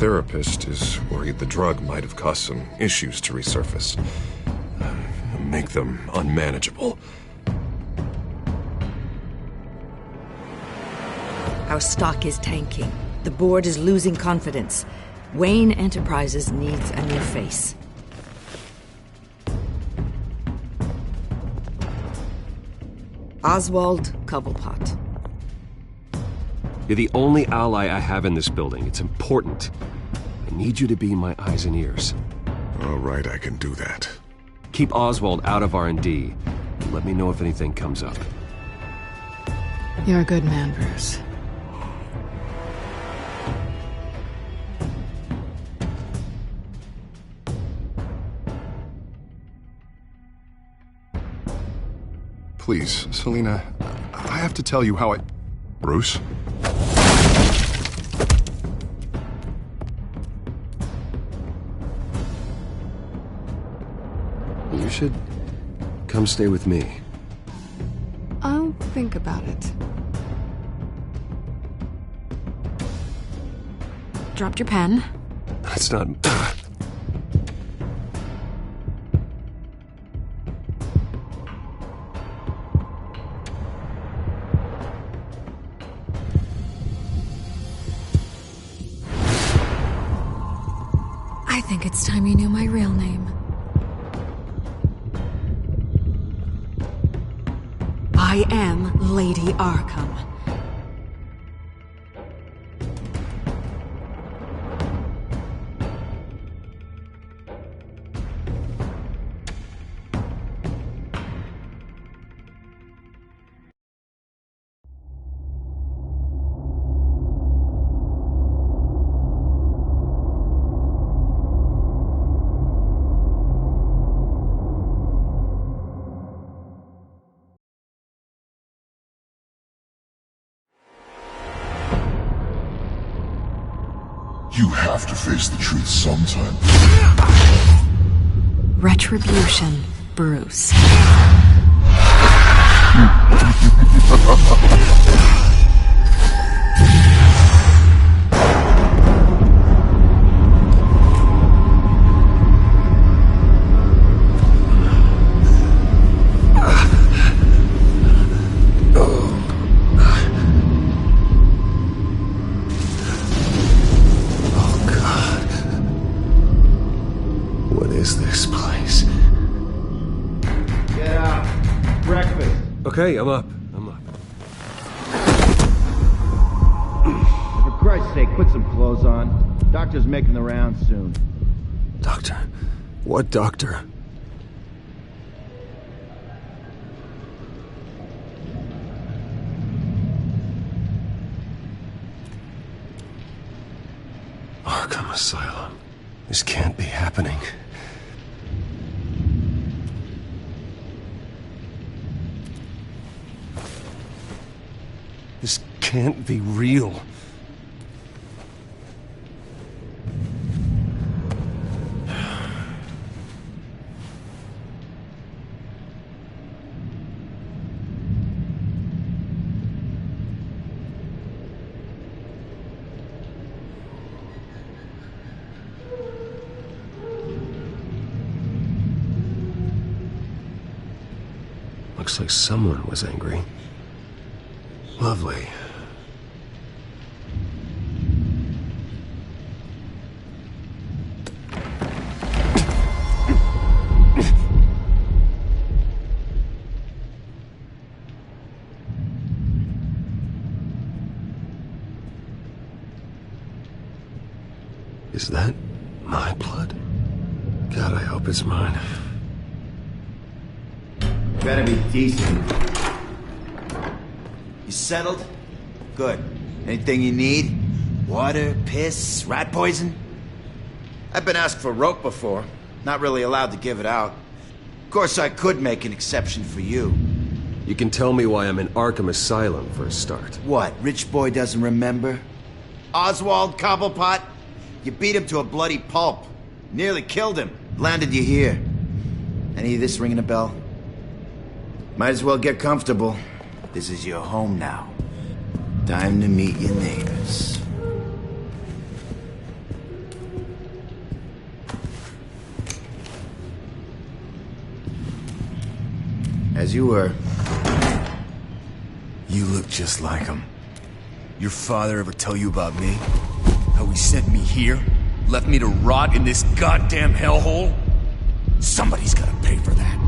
therapist is worried the drug might have caused some issues to resurface. Make them unmanageable. Our stock is tanking. The board is losing confidence. Wayne Enterprises needs a new face. Oswald Cobblepot. You're the only ally I have in this building. It's important. I need you to be my eyes and ears. All right, I can do that. Keep Oswald out of R&D. And let me know if anything comes up. You're a good man, Bruce. Please, Selina, I have to tell you how Bruce? You should come stay with me. I'll think about it. Dropped your pen. That's not... I think it's time you knew my real name. I am Lady Arkham. You have to face the truth sometime. Retribution, Bruce. Okay, I'm up. For Christ's sake, put some clothes on. Doctor's making the rounds soon. Doctor? What doctor? Arkham Asylum. This can't be happening. This can't be real. Looks like someone was angry. Lovely. Is that my blood? God, I hope it's mine. Better be decent. You settled? Good. Anything you need? Water, piss, rat poison? I've been asked for rope before. Not really allowed to give it out. Of course, I could make an exception for you. You can tell me why I'm in Arkham Asylum for a start. What, rich boy doesn't remember? Oswald Cobblepot? You beat him to a bloody pulp. Nearly killed him. Landed you here. Any of this ringing a bell? Might as well get comfortable. This is your home now. Time to meet your neighbors. As you were. You look just like him. Your father ever tell you about me? How he sent me here? Left me to rot in this goddamn hellhole? Somebody's gotta pay for that.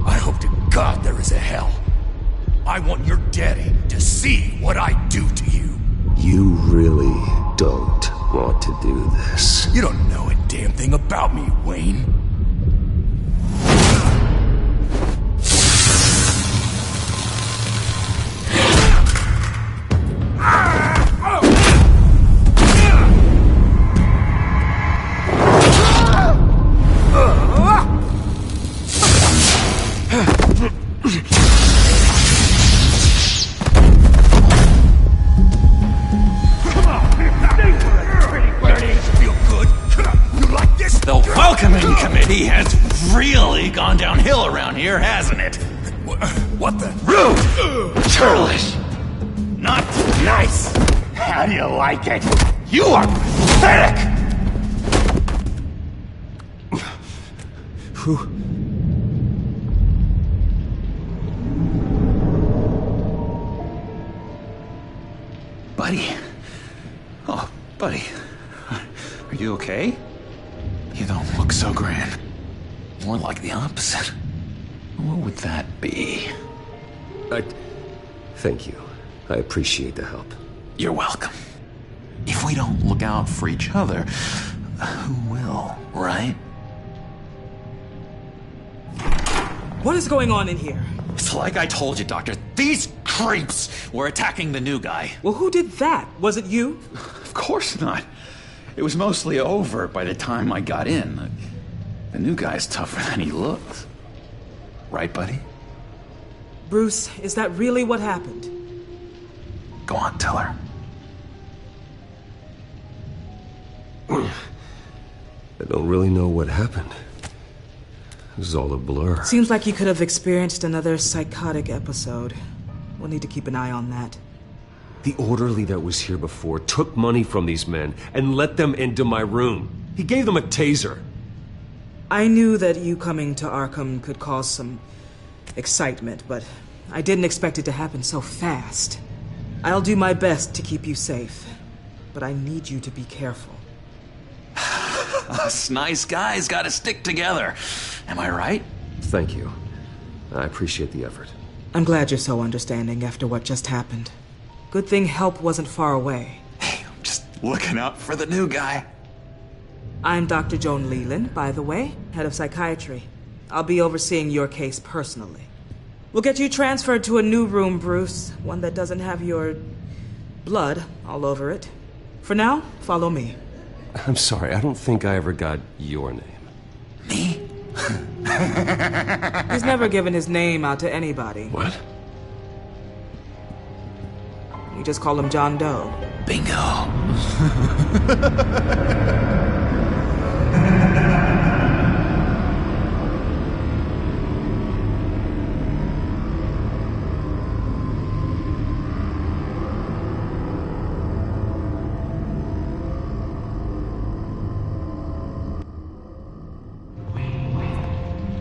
I hope to God there is a hell. I want your daddy to see what I do to you. You really don't want to do this. You don't know a damn thing about me, Wayne. Committee has really gone downhill around here, hasn't it? What the? Rude! Churlish! Not nice! How do you like it? You are pathetic! Who? Buddy. Oh, buddy. Are you okay? You don't look so grand. More like the opposite. What would that be? Thank you. I appreciate the help. You're welcome. If we don't look out for each other, who will, right? What is going on in here? It's like I told you, Doctor. These creeps were attacking the new guy. Well, who did that? Was it you? Of course not. It was mostly over by the time I got in. The new guy's tougher than he looks. Right, buddy? Bruce, is that really what happened? Go on, tell her. I don't really know what happened. This is all a blur. Seems like you could have experienced another psychotic episode. We'll need to keep an eye on that. The orderly that was here before took money from these men and let them into my room. He gave them a taser. I knew that you coming to Arkham could cause some excitement, but I didn't expect it to happen so fast. I'll do my best to keep you safe, but I need you to be careful. Us nice guys gotta stick together. Am I right? Thank you. I appreciate the effort. I'm glad you're so understanding after what just happened. Good thing help wasn't far away. Hey, I'm just looking out for the new guy. I'm Dr. Joan Leland, by the way, head of psychiatry. I'll be overseeing your case personally. We'll get you transferred to a new room, Bruce. One that doesn't have your blood all over it. For now, follow me. I'm sorry, I don't think I ever got your name. Me? He's never given his name out to anybody. What? We just call him John Doe. Bingo.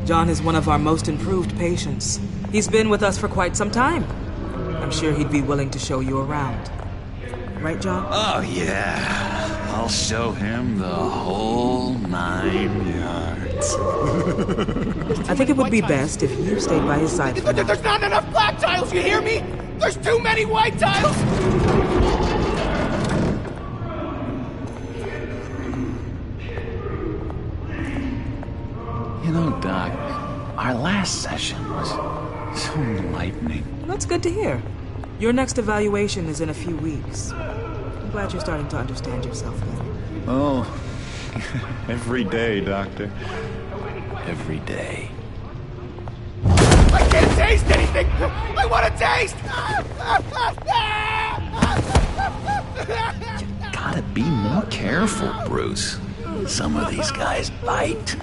John is one of our most improved patients. He's been with us for quite some time. I'm sure he'd be willing to show you around. Right, John? Oh, yeah. I'll show him the whole 9 yards. I think it would be best if you stayed by his side for now. There's not enough black tiles, you hear me? There's too many white tiles! You know, Doc, our last session was so enlightening. Well, that's good to hear. Your next evaluation is in a few weeks. I'm glad you're starting to understand yourself better. Oh, every day, Doctor. Every day. I can't taste anything! I want to taste! You gotta be more careful, Bruce. Some of these guys bite.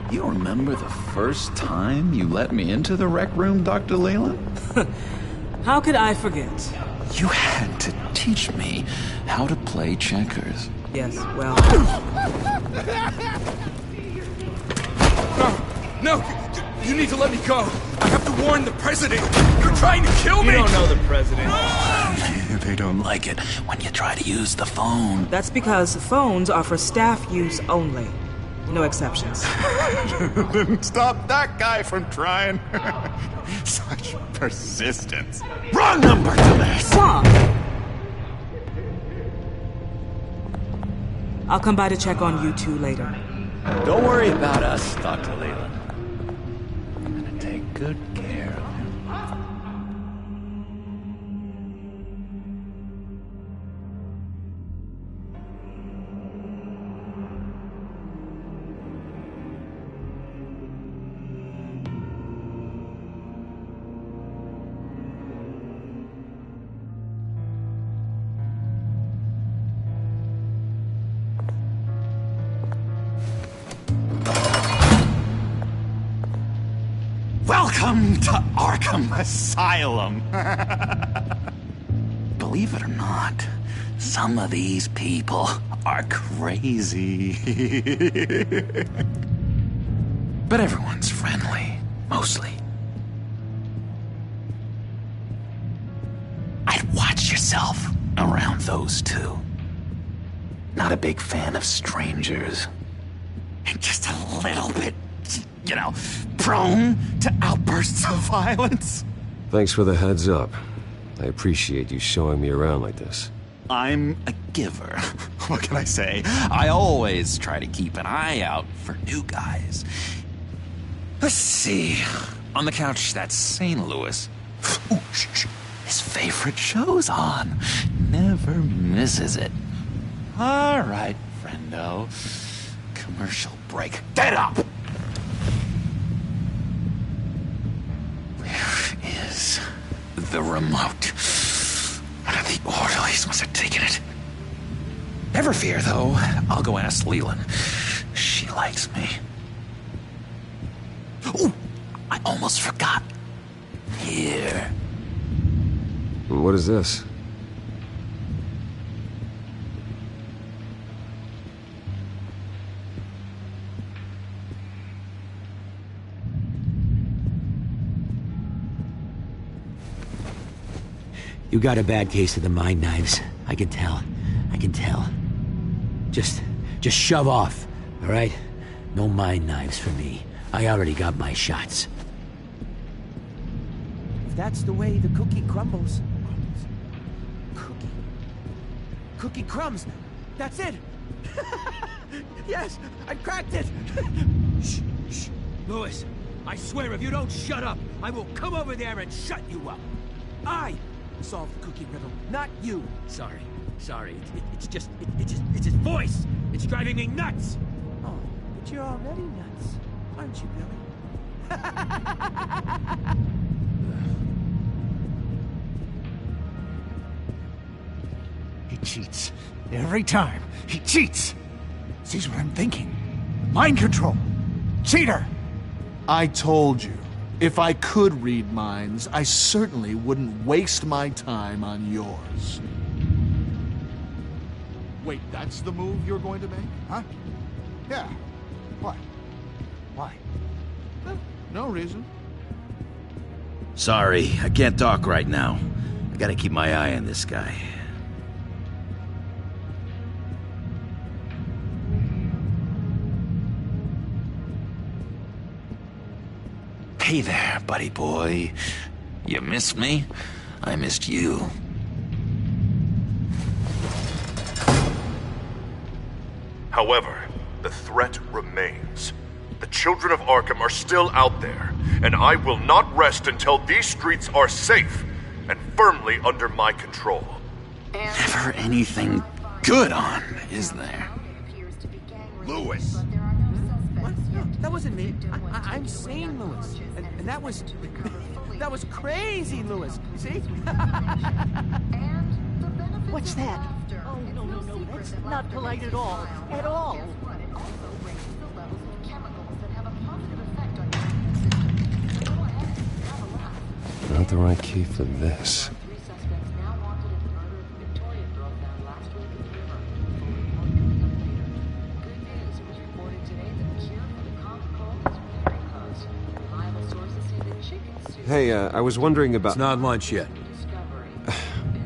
You remember the first time you let me into the rec room, Dr. Leland? How could I forget? You had to teach me how to play checkers. Yes, well... No! You need to let me go! I have to warn the president! You're trying to kill me! You don't know the president. They don't like it when you try to use the phone. That's because phones are for staff use only. No exceptions. Didn't stop that guy from trying. Such persistence. Wrong number, dumbass! I'll come by to check on you two later. Don't worry about us, Dr. Leland. I'm gonna take good care of him. Welcome to Arkham Asylum. Believe it or not, some of these people are crazy. But everyone's friendly, mostly. I'd watch yourself around those two. Not a big fan of strangers. And just a little bit, prone to outbursts of violence. Thanks for the heads up. I appreciate you showing me around like this. I'm a giver. What can I say? I always try to keep an eye out for new guys. Let's see. On the couch, that's St. Louis. Ooh, shh. His favorite show's on. Never misses it. All right, friendo. Commercial break. Get up! Where is the remote? One of the orderlies must have taken it. Never fear, though. I'll go ask Leland. She likes me. Ooh, I almost forgot. Here. What is this? You got a bad case of the mind knives. I can tell. I can tell. Just shove off, all right? No mind knives for me. I already got my shots. If that's the way the cookie crumbles. Cookie crumbs. That's it. Yes, I cracked it. Shh. Lewis, I swear if you don't shut up, I will come over there and shut you up. I solve the cookie riddle, not you. Sorry. It's his voice. It's driving me nuts. Oh, but you're already nuts, aren't you, Billy? He cheats. Every time. He cheats. Sees what I'm thinking. Mind control. Cheater. I told you. If I could read minds, I certainly wouldn't waste my time on yours. Wait, that's the move you're going to make? Huh? Yeah. What? Why? No reason. Sorry, I can't talk right now. I gotta keep my eye on this guy. Hey there, buddy boy. You missed me? I missed you. However, the threat remains. The children of Arkham are still out there, and I will not rest until these streets are safe and firmly under my control. Never anything good on, is there? Lewis! What? No, that wasn't me. I'm sane, Lewis. And that was... that was crazy, Lewis. You see? What's that? Oh, no. That's not polite at all. At all. Not the right key for this. Hey, I was wondering about... It's not lunch yet.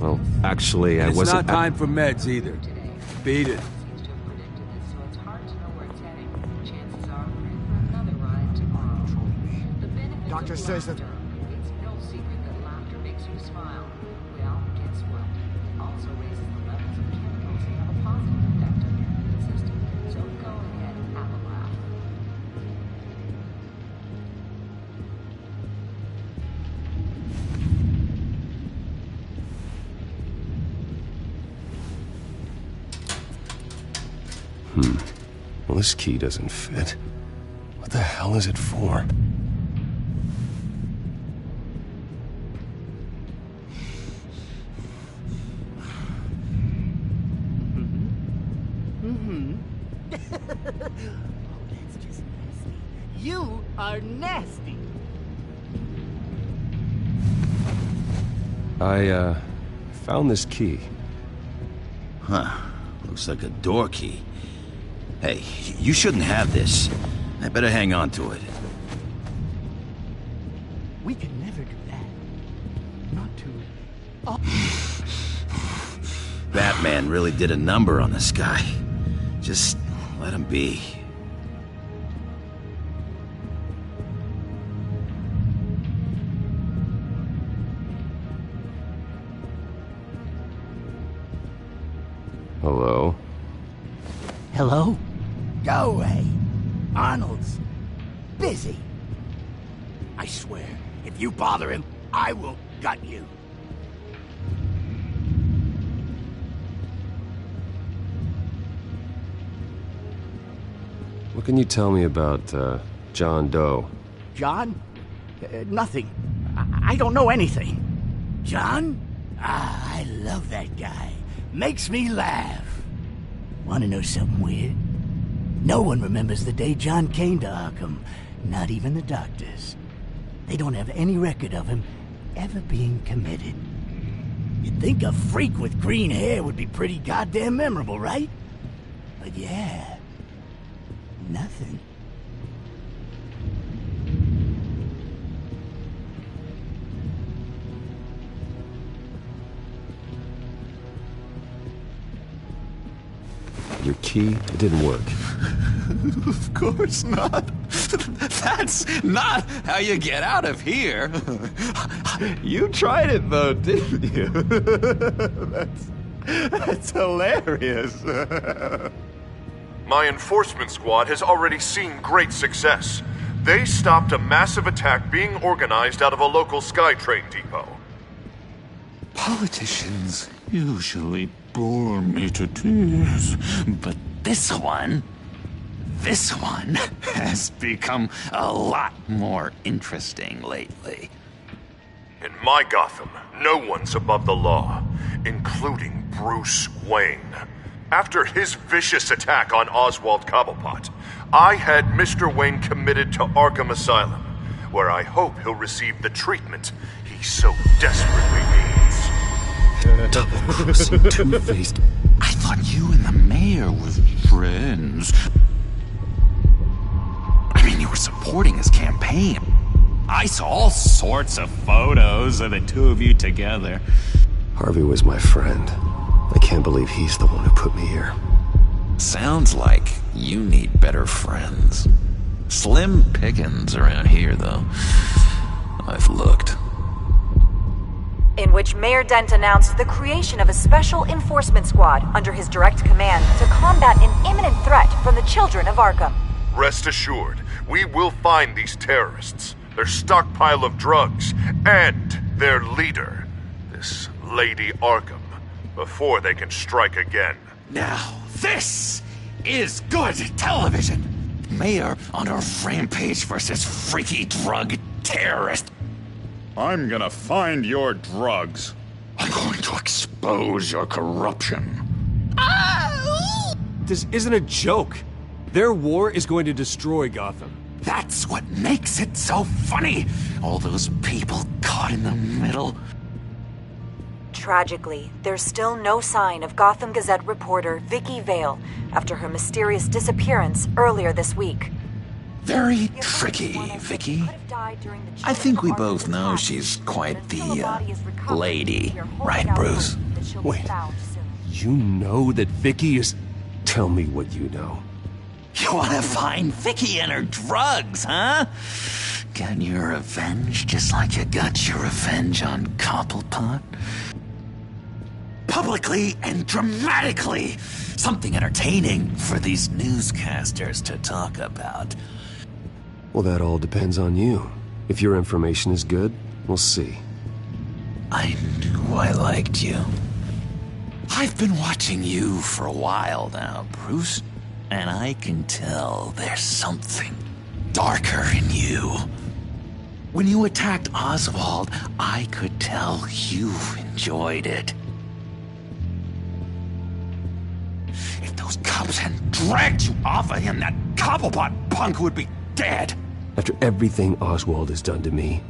Well, actually, I It's wasn't... not time for meds either. Beat it. Doctor says that... It's no secret that laughter makes you smile. Well, guess what? It also raises the levels of chemicals that have a positive effect on your immune system. So go ahead and have a laugh. Well, this key doesn't fit. What the hell is it for? That's just nasty. You are nasty. I found this key. Huh. Looks like a door key. Hey, you shouldn't have this. I better hang on to it. We can never do that. Not to... Batman really did a number on this guy. Just let him be. Hello? Hello? Go away. Arnold's busy. I swear, if you bother him, I will gut you. What can you tell me about, John Doe? John? Nothing. I don't know anything. John? Ah, I love that guy. Makes me laugh. Want to know something weird? No one remembers the day John came to Arkham. Not even the doctors. They don't have any record of him ever being committed. You'd think a freak with green hair would be pretty goddamn memorable, right? But yeah... nothing. Your key, it didn't work. Of course not. That's not how you get out of here. You tried it though, didn't you? That's hilarious. My enforcement squad has already seen great success. They stopped a massive attack being organized out of a local SkyTrain depot. Politicians usually bore me to tears, but this one has become a lot more interesting lately. In my Gotham, no one's above the law, including Bruce Wayne. After his vicious attack on Oswald Cobblepot, I had Mr. Wayne committed to Arkham Asylum, where I hope he'll receive the treatment he so desperately needs. Double-crossing, two-faced. I thought you and the mayor were friends. I mean, you were supporting his campaign. I saw all sorts of photos of the two of you together. Harvey was my friend. I can't believe he's the one who put me here. Sounds like you need better friends. Slim pickings around here, though. I've looked. In which Mayor Dent announced the creation of a special enforcement squad under his direct command to combat an imminent threat from the children of Arkham. Rest assured, we will find these terrorists, their stockpile of drugs, and their leader, this Lady Arkham, before they can strike again. Now, this is good television. Mayor on a rampage versus freaky drug terrorist. I'm gonna find your drugs. I'm going to expose your corruption. This isn't a joke. Their war is going to destroy Gotham. That's what makes it so funny. All those people caught in the middle. Tragically, there's still no sign of Gotham Gazette reporter Vicky Vale after her mysterious disappearance earlier this week. Very tricky, Vicky. I think we both know she's quite the, lady. Right, Bruce? Wait. You know that Vicky is... Tell me what you know. You want to find Vicky and her drugs, huh? Get your revenge just like you got your revenge on Cobblepot? Publicly and dramatically! Something entertaining for these newscasters to talk about. Well, that all depends on you. If your information is good, we'll see. I knew I liked you. I've been watching you for a while now, Bruce, and I can tell there's something darker in you. When you attacked Oswald, I could tell you enjoyed it. If those cops hadn't dragged you off of him, that Cobblepot punk would be dead. After everything Oswald has done to me,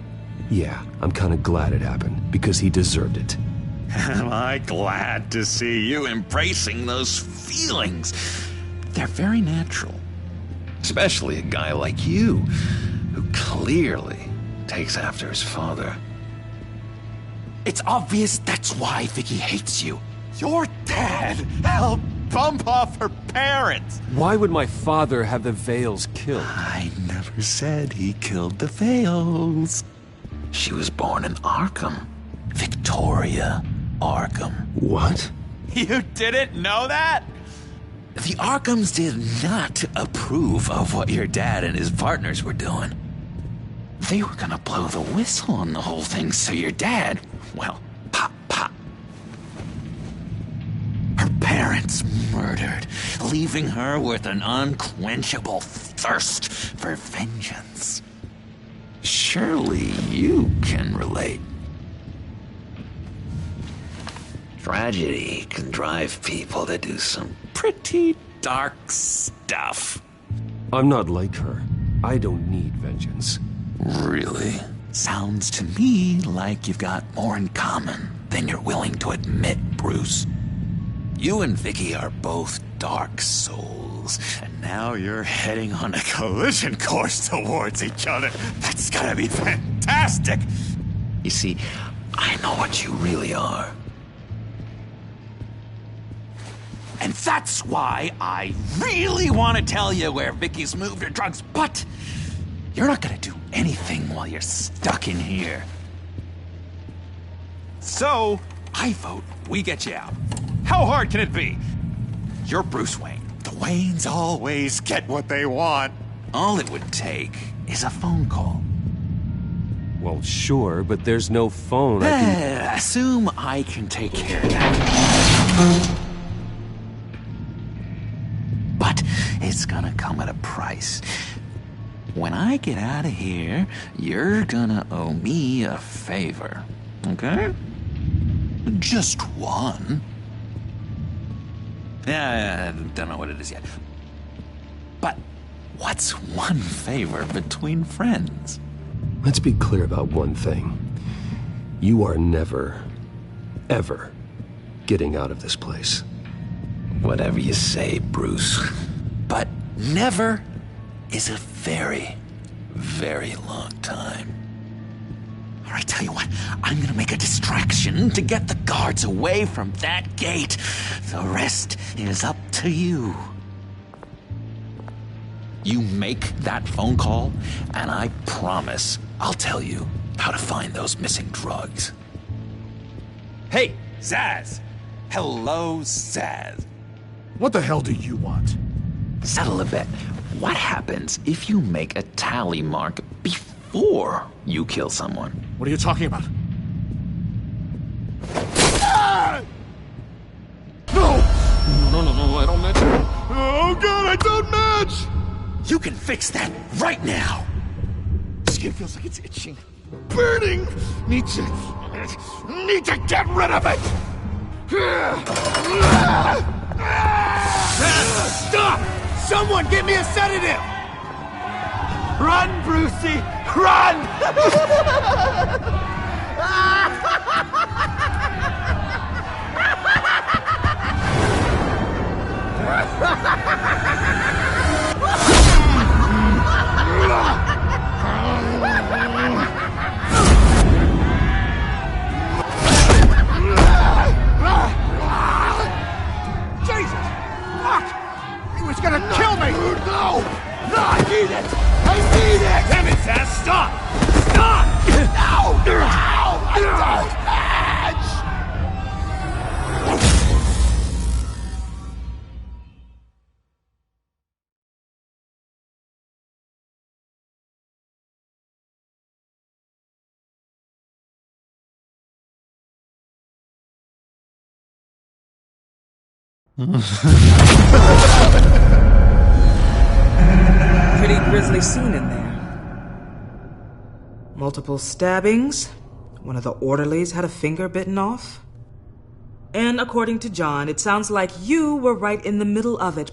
yeah, I'm kind of glad it happened, because he deserved it. Am I glad to see you embracing those feelings? They're very natural. Especially a guy like you, who clearly takes after his father. It's obvious that's why Vicky hates you. Your dad helped bump off her parents. Why would my father have the Vales killed? I never said he killed the Vales. She was born in Arkham. Victoria Arkham. What? You didn't know that? The Arkhams did not approve of what your dad and his partners were doing. They were gonna blow the whistle on the whole thing, so your dad, well, pop. Her parents murdered, leaving her with an unquenchable thirst for vengeance. Surely you can relate. Tragedy can drive people to do some pretty dark stuff. I'm not like her. I don't need vengeance. Really? Sounds to me like you've got more in common than you're willing to admit, Bruce. You and Vicky are both dark souls, and now you're heading on a collision course towards each other. That's gonna be fantastic! You see, I know what you really are. And that's why I really want to tell you where Vicky's moved her drugs, but you're not gonna do anything while you're stuck in here. So, I vote we get you out. How hard can it be? You're Bruce Wayne. The Waynes always get what they want. All it would take is a phone call. Well, sure, but there's no phone. Assume I can take care of that. But it's gonna come at a price. When I get out of here, you're gonna owe me a favor, okay? Just one. Yeah, I don't know what it is yet. But what's one favor between friends? Let's be clear about one thing. You are never, ever getting out of this place. Whatever you say, Bruce. But never is a very, very long time. All right, tell you what, I'm gonna make a distraction to get the guards away from that gate. The rest is up to you. You make that phone call, and I promise I'll tell you how to find those missing drugs. Hey, Zaz! Hello, Zaz. What the hell do you want? Settle a bet. What happens if you make a tally mark before you kill someone? What are you talking about? No, I don't match. Oh god, I don't match! You can fix that right now! Skin feels like it's itching. Burning! Need to get rid of it! Stop! Someone get me a sedative! Run, Brucey! Run! Pretty grisly scene in there. Multiple stabbings. One of the orderlies had a finger bitten off. And according to John, it sounds like you were right in the middle of it.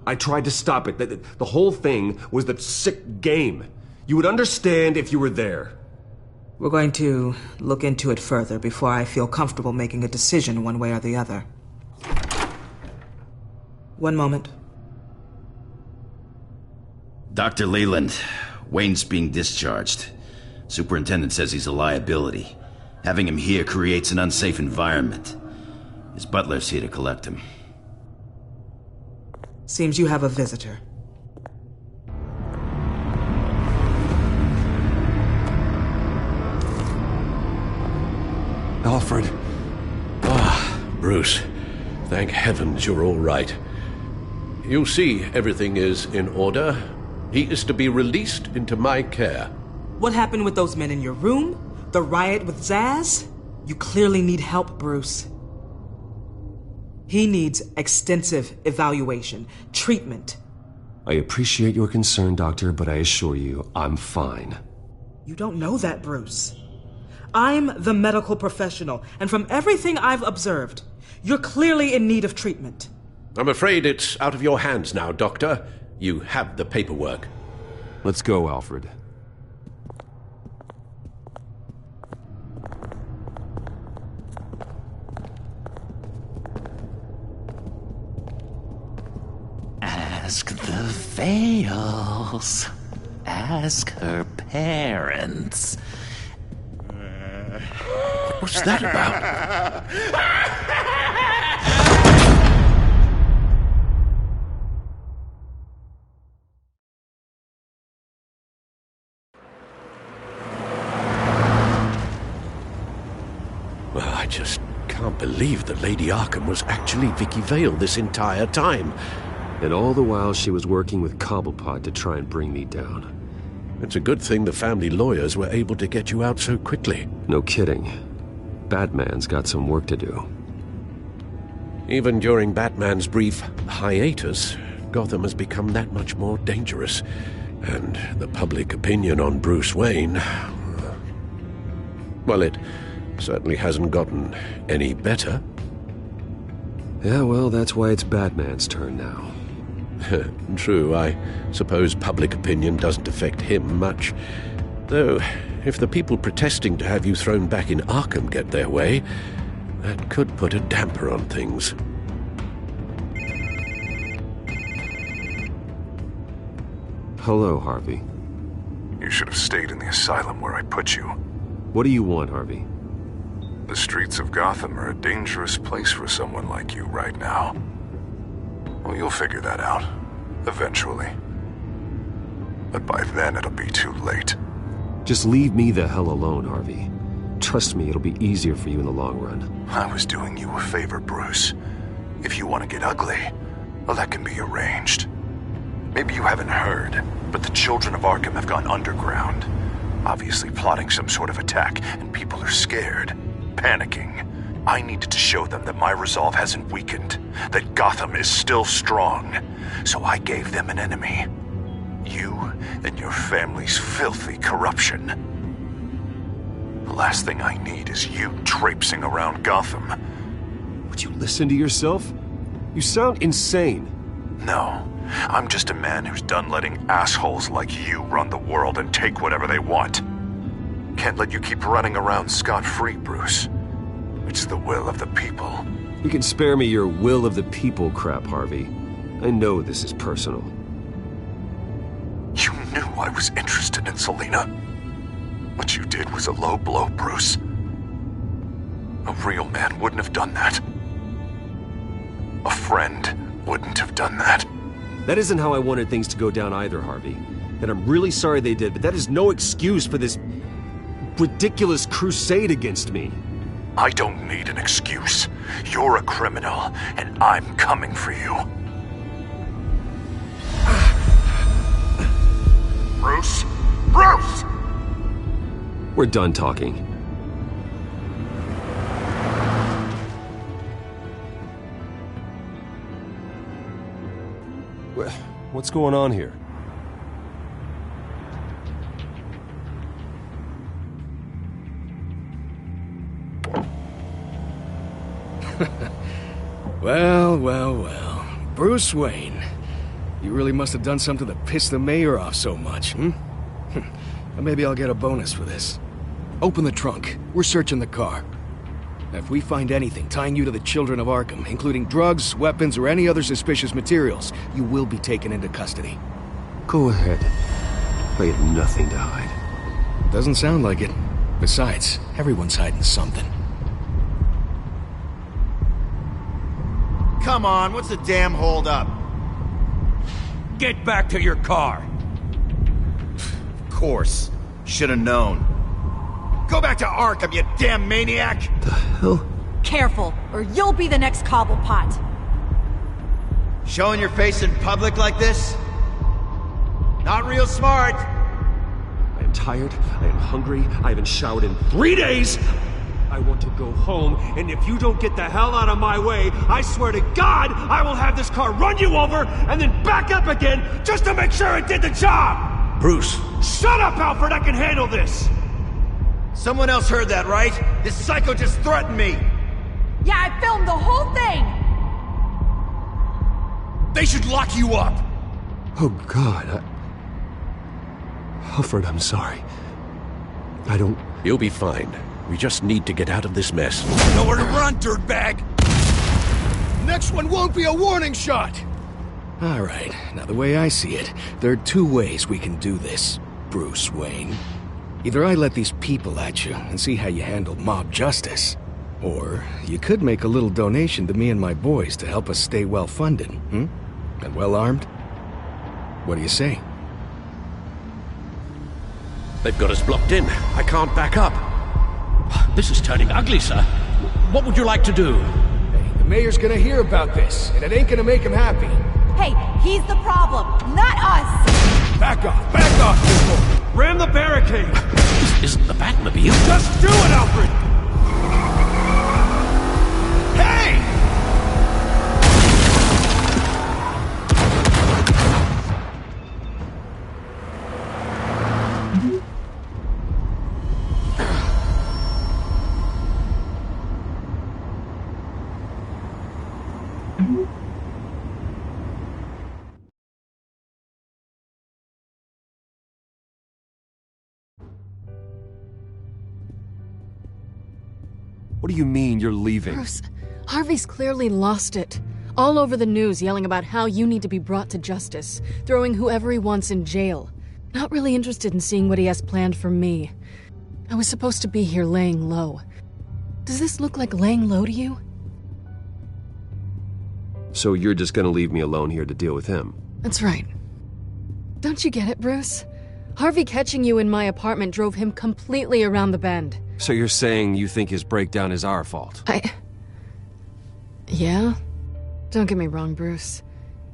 I tried to stop it. The whole thing was the sick game. You would understand if you were there. We're going to look into it further before I feel comfortable making a decision one way or the other. One moment. Dr. Leland, Wayne's being discharged. Superintendent says he's a liability. Having him here creates an unsafe environment. His butler's here to collect him. Seems you have a visitor. Alfred. Bruce. Thank heavens you're all right. You see, everything is in order. He is to be released into my care. What happened with those men in your room? The riot with Zaz? You clearly need help, Bruce. He needs extensive evaluation, treatment. I appreciate your concern, Doctor, but I assure you, I'm fine. You don't know that, Bruce. I'm the medical professional, and from everything I've observed, you're clearly in need of treatment. I'm afraid it's out of your hands now, Doctor. You have the paperwork. Let's go, Alfred. Ask the Vales. Ask her parents. What's that about? Well, I just can't believe that Lady Arkham was actually Vicky Vale this entire time. And all the while she was working with Cobblepot to try and bring me down. It's a good thing the family lawyers were able to get you out so quickly. No kidding. Batman's got some work to do. Even during Batman's brief hiatus, Gotham has become that much more dangerous. And the public opinion on Bruce Wayne... well, it certainly hasn't gotten any better. Yeah, well, that's why it's Batman's turn now. True, I suppose public opinion doesn't affect him much. Though, if the people protesting to have you thrown back in Arkham get their way, that could put a damper on things. Hello, Harvey. You should have stayed in the asylum where I put you. What do you want, Harvey? The streets of Gotham are a dangerous place for someone like you right now. Well, you'll figure that out, eventually. But by then, it'll be too late. Just leave me the hell alone, Harvey. Trust me, it'll be easier for you in the long run. I was doing you a favor, Bruce. If you want to get ugly, well, that can be arranged. Maybe you haven't heard, but the children of Arkham have gone underground. Obviously plotting some sort of attack, and people are scared, panicking. I needed to show them that my resolve hasn't weakened, that Gotham is still strong. So I gave them an enemy. You and your family's filthy corruption. The last thing I need is you traipsing around Gotham. Would you listen to yourself? You sound insane. No, I'm just a man who's done letting assholes like you run the world and take whatever they want. Can't let you keep running around scot-free, Bruce. It's the will of the people. You can spare me your will of the people crap, Harvey. I know this is personal. You knew I was interested in Selina. What you did was a low blow, Bruce. A real man wouldn't have done that. A friend wouldn't have done that. That isn't how I wanted things to go down either, Harvey. And I'm really sorry they did, but that is no excuse for this ridiculous crusade against me. I don't need an excuse. You're a criminal, and I'm coming for you. Bruce? Bruce! We're done talking. What's going on here? Well. Bruce Wayne. You really must have done something to piss the mayor off so much, hmm? Well, maybe I'll get a bonus for this. Open the trunk. We're searching the car. If we find anything tying you to the Children of Arkham, including drugs, weapons, or any other suspicious materials, you will be taken into custody. Go ahead. I have nothing to hide. Doesn't sound like it. Besides, everyone's hiding something. Come on, what's the damn holdup? Get back to your car! Of course. Should've known. Go back to Arkham, you damn maniac! The hell? Careful, or you'll be the next Cobblepot. Showing your face in public like this? Not real smart. I am tired, I am hungry, I haven't showered in 3 days! I want to go home, and if you don't get the hell out of my way, I swear to God, I will have this car run you over, and then back up again, just to make sure it did the job! Bruce! Shut up, Alfred, I can handle this! Someone else heard that, right? This psycho just threatened me! Yeah, I filmed the whole thing! They should lock you up! Oh, God, Alfred, I'm sorry. I don't... You'll be fine. We just need to get out of this mess. Nowhere to run, dirtbag! Next one won't be a warning shot! Alright, now the way I see it, there are 2 ways we can do this, Bruce Wayne. Either I let these people at you and see how you handle mob justice, or you could make a little donation to me and my boys to help us stay well-funded, And well-armed? What do you say? They've got us blocked in. I can't back up. This is turning ugly, sir. What would you like to do? Hey, the mayor's gonna hear about this, and it ain't gonna make him happy. Hey, he's the problem, not us! Back off, people! Ram the barricade! This isn't the Batmobile. Just do it, Alfred! Hey! What do you mean you're leaving? Bruce, Harvey's clearly lost it. All over the news yelling about how you need to be brought to justice, throwing whoever he wants in jail. Not really interested in seeing what he has planned for me. I was supposed to be here laying low. Does this look like laying low to you? So you're just gonna leave me alone here to deal with him? That's right. Don't you get it, Bruce? Harvey catching you in my apartment drove him completely around the bend. So you're saying you think his breakdown is our fault? Yeah? Don't get me wrong, Bruce.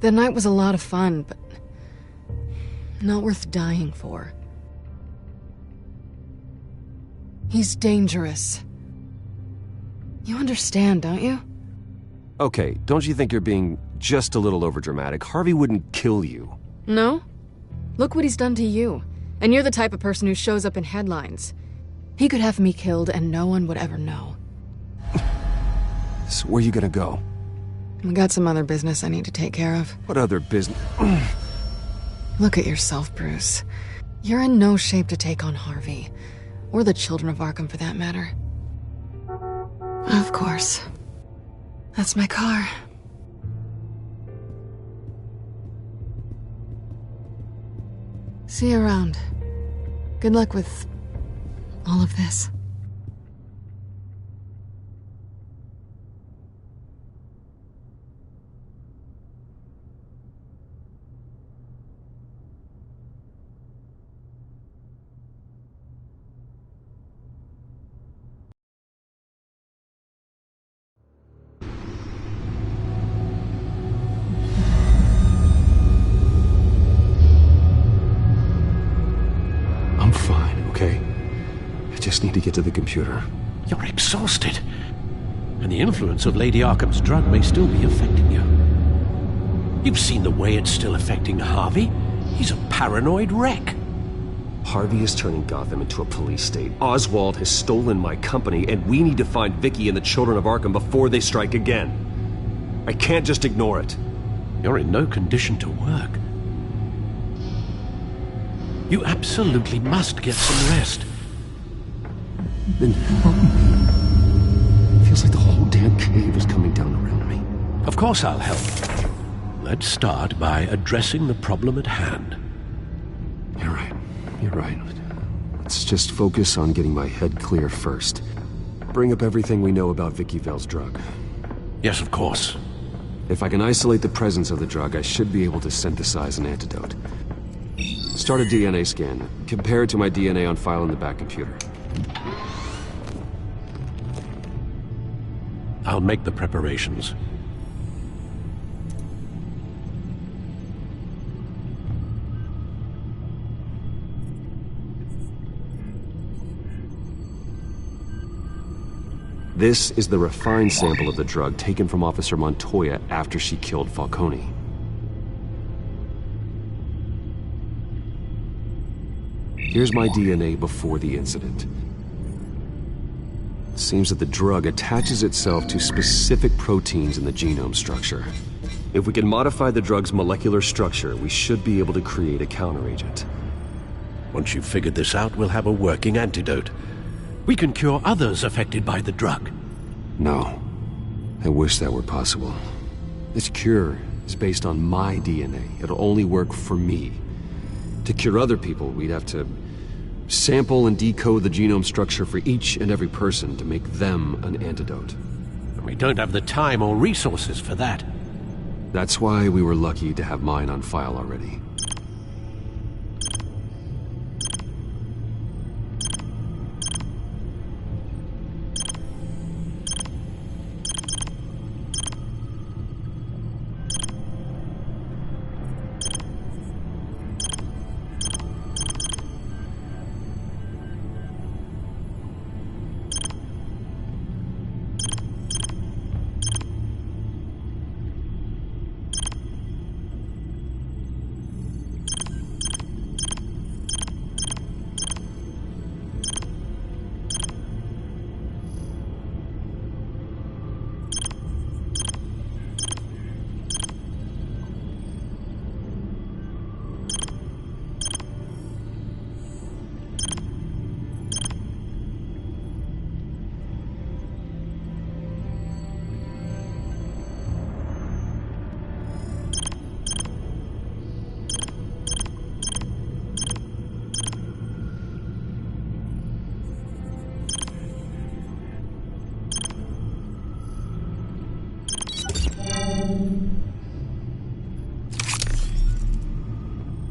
The night was a lot of fun, but not worth dying for. He's dangerous. You understand, don't you? Okay, don't you think you're being just a little overdramatic? Harvey wouldn't kill you. No? Look what he's done to you. And you're the type of person who shows up in headlines. He could have me killed and no one would ever know. So where are you gonna go? I got some other business I need to take care of. What other business? Look at yourself, Bruce. You're in no shape to take on Harvey. Or the Children of Arkham, for that matter. Of course. That's my car. See you around. Good luck with all of this. I'm fine, okay? I just need to get to the computer. You're exhausted. And the influence of Lady Arkham's drug may still be affecting you. You've seen the way it's still affecting Harvey. He's a paranoid wreck. Harvey is turning Gotham into a police state. Oswald has stolen my company, and we need to find Vicky and the Children of Arkham before they strike again. I can't just ignore it. You're in no condition to work. You absolutely must get some rest. Then help me. It feels like the whole damn cave is coming down around me. Of course I'll help. Let's start by addressing the problem at hand. You're right. You're right. Let's just focus on getting my head clear first. Bring up everything we know about Vicky Vale's drug. Yes, of course. If I can isolate the presence of the drug, I should be able to synthesize an antidote. Start a DNA scan. Compare it to my DNA on file in the back computer. I'll make the preparations. This is the refined sample of the drug taken from Officer Montoya after she killed Falcone. Here's my DNA before the incident. It seems that the drug attaches itself to specific proteins in the genome structure. If we can modify the drug's molecular structure, we should be able to create a counteragent. Once you've figured this out, we'll have a working antidote. We can cure others affected by the drug. No. I wish that were possible. This cure is based on my DNA. It'll only work for me. To cure other people, we'd have to sample and decode the genome structure for each and every person to make them an antidote. We don't have the time or resources for that. That's why we were lucky to have mine on file already.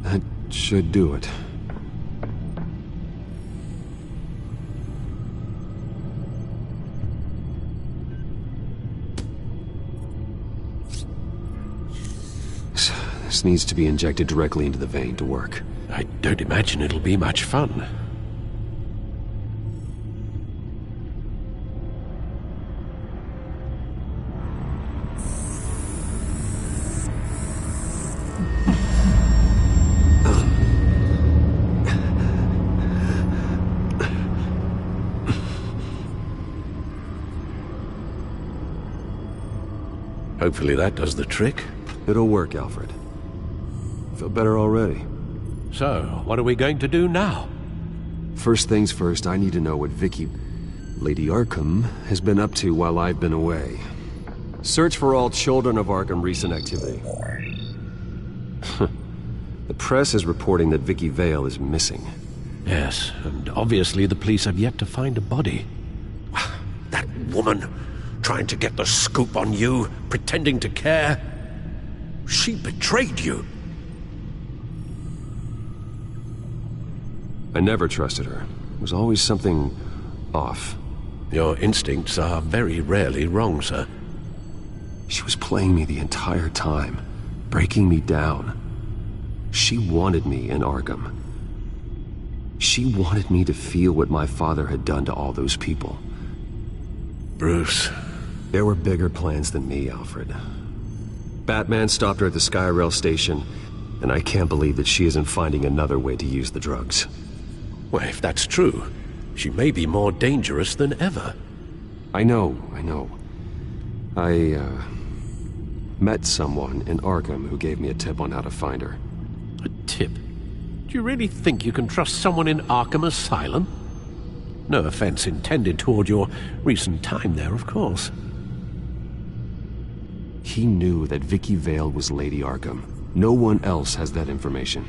That should do it. This needs to be injected directly into the vein to work. I don't imagine it'll be much fun. Hopefully that does the trick. It'll work, Alfred. Feel better already. So, what are we going to do now? First things first, I need to know what Vicky, Lady Arkham, has been up to while I've been away. Search for all Children of Arkham recent activity. The press is reporting that Vicky Vale is missing. Yes, and obviously the police have yet to find a body. That woman, trying to get the scoop on you, pretending to care. She betrayed you. I never trusted her. There was always something off. Your instincts are very rarely wrong, sir. She was playing me the entire time, breaking me down. She wanted me in Arkham. She wanted me to feel what my father had done to all those people. Bruce. There were bigger plans than me, Alfred. Batman stopped her at the Skyrail station, and I can't believe that she isn't finding another way to use the drugs. Well, if that's true, she may be more dangerous than ever. I know. I met someone in Arkham who gave me a tip on how to find her. A tip? Do you really think you can trust someone in Arkham Asylum? No offense intended toward your recent time there, of course. He knew that Vicky Vale was Lady Arkham. No one else has that information.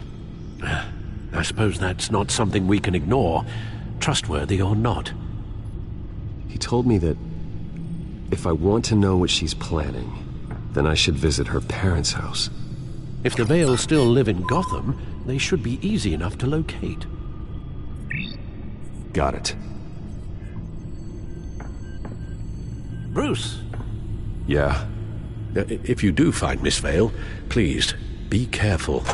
I suppose that's not something we can ignore, trustworthy or not. He told me that if I want to know what she's planning, then I should visit her parents' house. If the Vale still live in Gotham, they should be easy enough to locate. Got it. Bruce? Yeah? If you do find Miss Vale, please, be careful.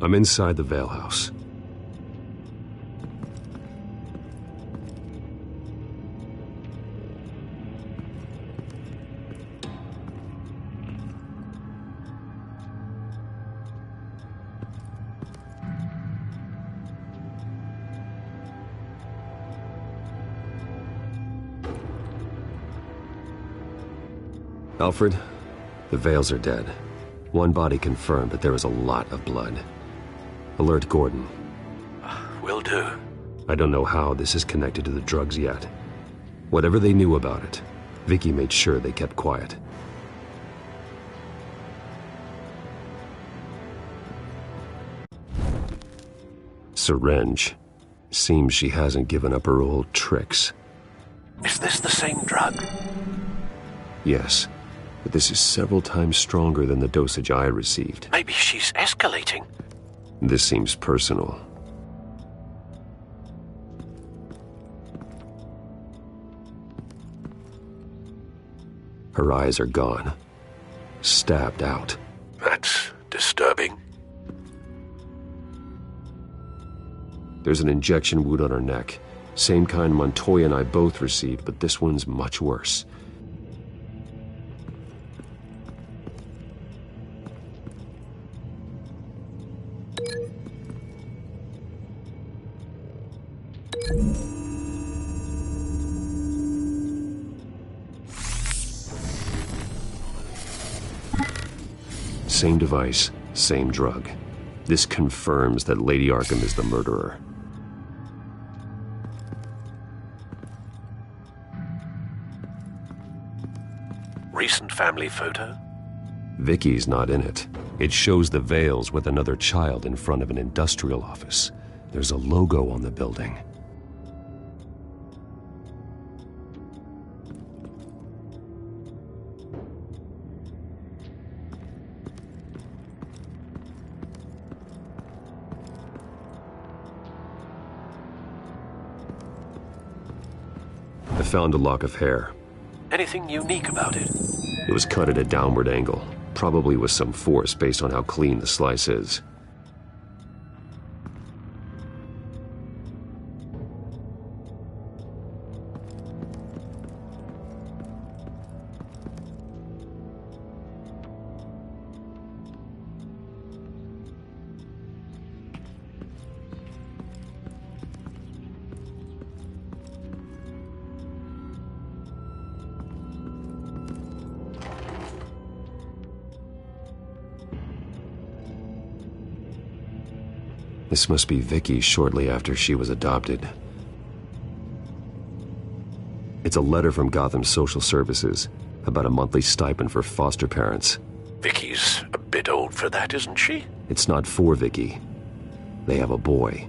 I'm inside the Vale house. Alfred, the Vales are dead. One body confirmed, but there is a lot of blood. Alert Gordon. Will do. I don't know how this is connected to the drugs yet. Whatever they knew about it, Vicky made sure they kept quiet. Syringe. Seems she hasn't given up her old tricks. Is this the same drug? Yes, but this is several times stronger than the dosage I received. Maybe she's escalating. This seems personal. Her eyes are gone. Stabbed out. That's disturbing. There's an injection wound on her neck. Same kind Montoya and I both received, but this one's much worse. Same device, same drug. This confirms that Lady Arkham is the murderer. Recent family photo? Vicky's not in it. It shows the Vales with another child in front of an industrial office. There's a logo on the building. I found a lock of hair. Anything unique about it? It was cut at a downward angle, probably with some force based on how clean the slice is. This must be Vicky shortly after she was adopted. It's a letter from Gotham Social Services about a monthly stipend for foster parents. Vicky's a bit old for that, isn't she? It's not for Vicky. They have a boy.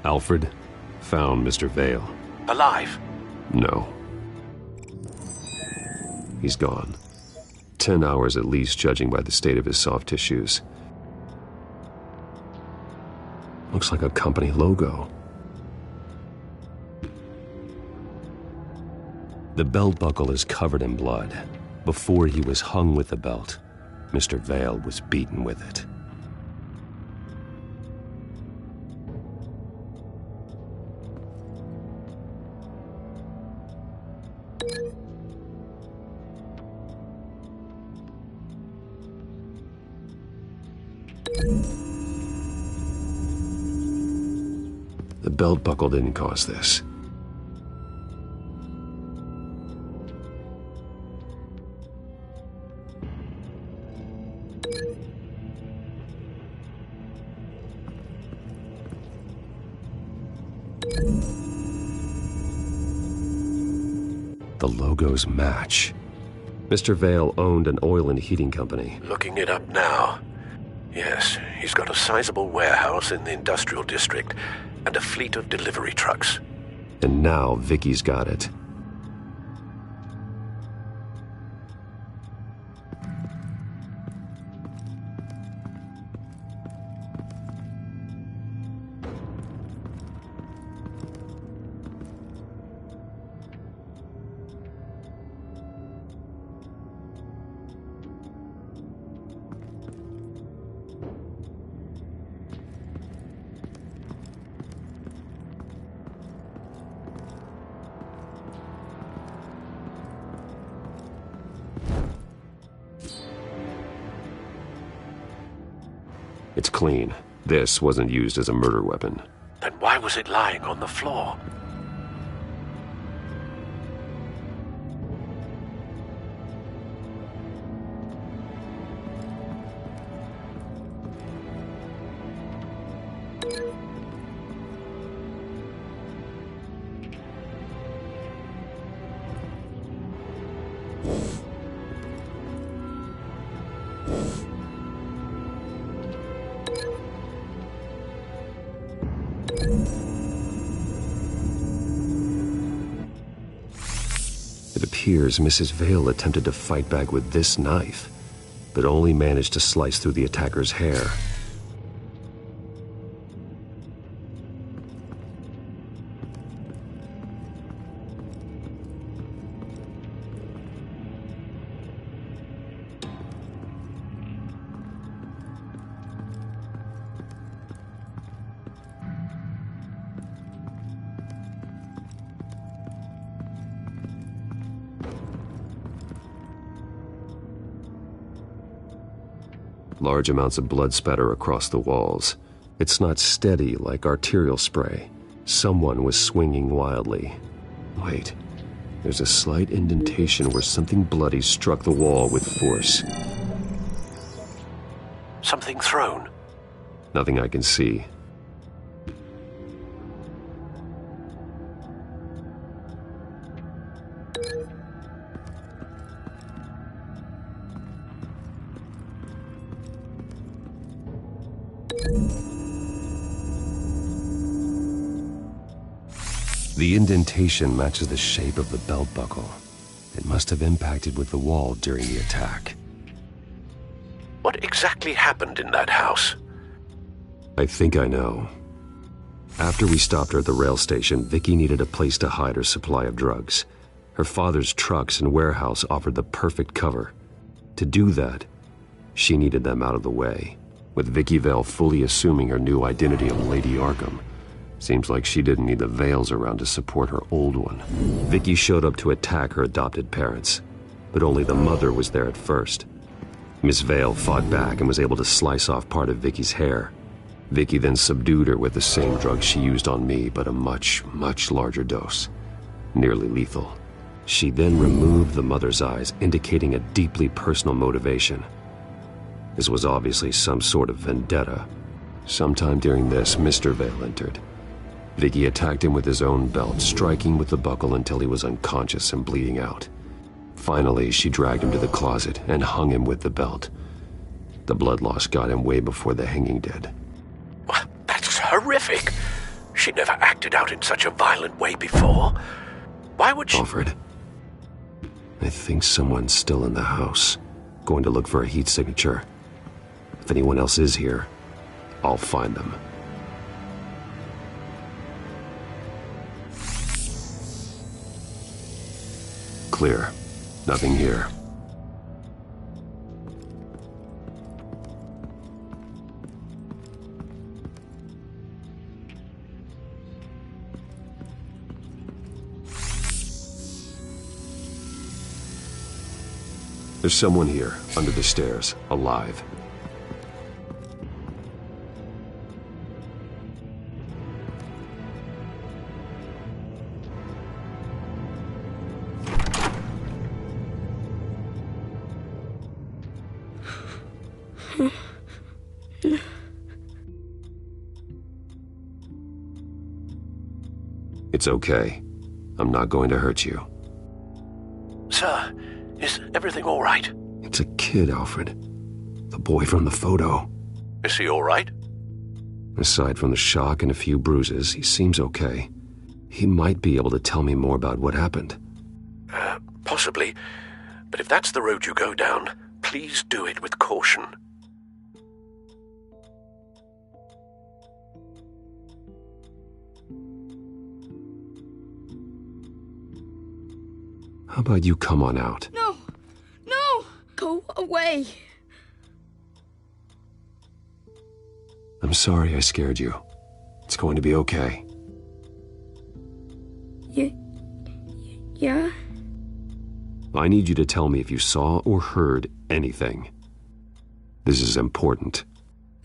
Alfred found Mr. Vale. Alive? No. He's gone. 10 hours at least, judging by the state of his soft tissues. Looks like a company logo. The belt buckle is covered in blood. Before he was hung with the belt, Mr. Vale was beaten with it. The belt buckle didn't cause this. The logos match. Mr. Vale owned an oil and heating company. Looking it up now. Yes, he's got a sizable warehouse in the industrial district and a fleet of delivery trucks. And now Vicky's got it. It's clean. This wasn't used as a murder weapon. Then why was it lying on the floor? It appears Mrs. Vale attempted to fight back with this knife, but only managed to slice through the attacker's hair. Large amounts of blood spatter across the walls. It's not steady like arterial spray. Someone was swinging wildly. Wait, there's a slight indentation where something bloody struck the wall with force. Something thrown? Nothing I can see. The indentation matches the shape of the belt buckle. It must have impacted with the wall during the attack. What exactly happened in that house? I think I know. After we stopped her at the rail station, Vicky needed a place to hide her supply of drugs. Her father's trucks and warehouse offered the perfect cover. To do that, she needed them out of the way, with Vicky Vale fully assuming her new identity of Lady Arkham. Seems like she didn't need the Vales around to support her old one. Vicky showed up to attack her adopted parents, but only the mother was there at first. Miss Vale fought back and was able to slice off part of Vicky's hair. Vicky then subdued her with the same drug she used on me, but a much, much larger dose. Nearly lethal. She then removed the mother's eyes, indicating a deeply personal motivation. This was obviously some sort of vendetta. Sometime during this, Mr. Vale entered. Vicky attacked him with his own belt, striking with the buckle until he was unconscious and bleeding out. Finally, she dragged him to the closet and hung him with the belt. The blood loss got him way before the hanging did. That's horrific. She never acted out in such a violent way before. Why would she... Alfred, I think someone's still in the house. Going to look for a heat signature. If anyone else is here, I'll find them. Clear. Nothing here. There's someone here, under the stairs, alive. It's okay. I'm not going to hurt you. Sir, is everything all right? It's a kid, Alfred. The boy from the photo. Is he all right? Aside from the shock and a few bruises, he seems okay. He might be able to tell me more about what happened. Possibly. But if that's the road you go down, please do it with caution. How about you come on out? No! No! Go away! I'm sorry I scared you. It's going to be okay. Yeah? I need you to tell me if you saw or heard anything. This is important.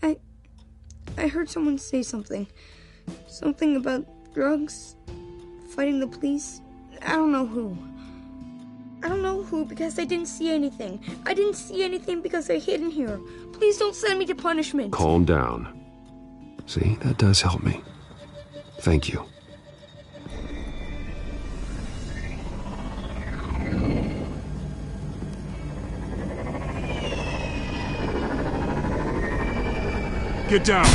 I heard someone say something. Something about drugs, fighting the police. I don't know who. I don't know who because I didn't see anything. I didn't see anything because I hid in here. Please don't send me to punishment. Calm down. See, that does help me. Thank you. Get down!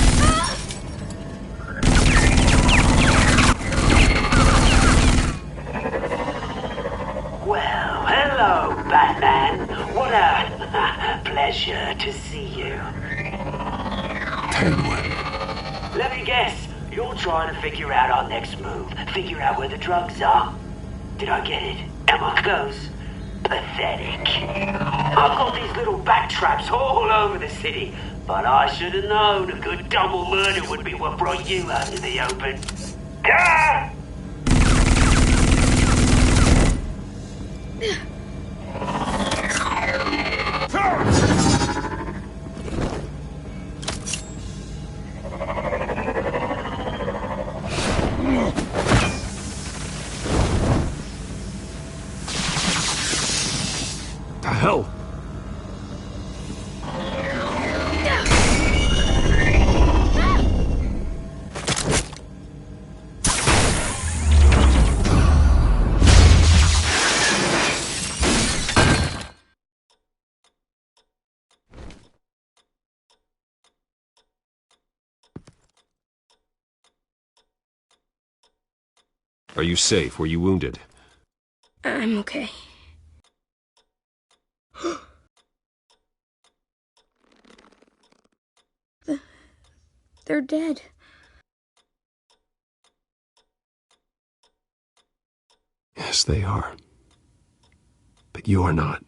Well, hello, Batman. What a pleasure to see you. Penguin. Let me guess, you're trying to figure out our next move. Figure out where the drugs are. Did I get it? Am I close? Pathetic. I've got these little bat traps all over the city, but I should have known a good double murder would be what brought you out in the open. Ah! The hell? Are you safe? Were you wounded? I'm okay. They're dead. Yes, they are. But you're not.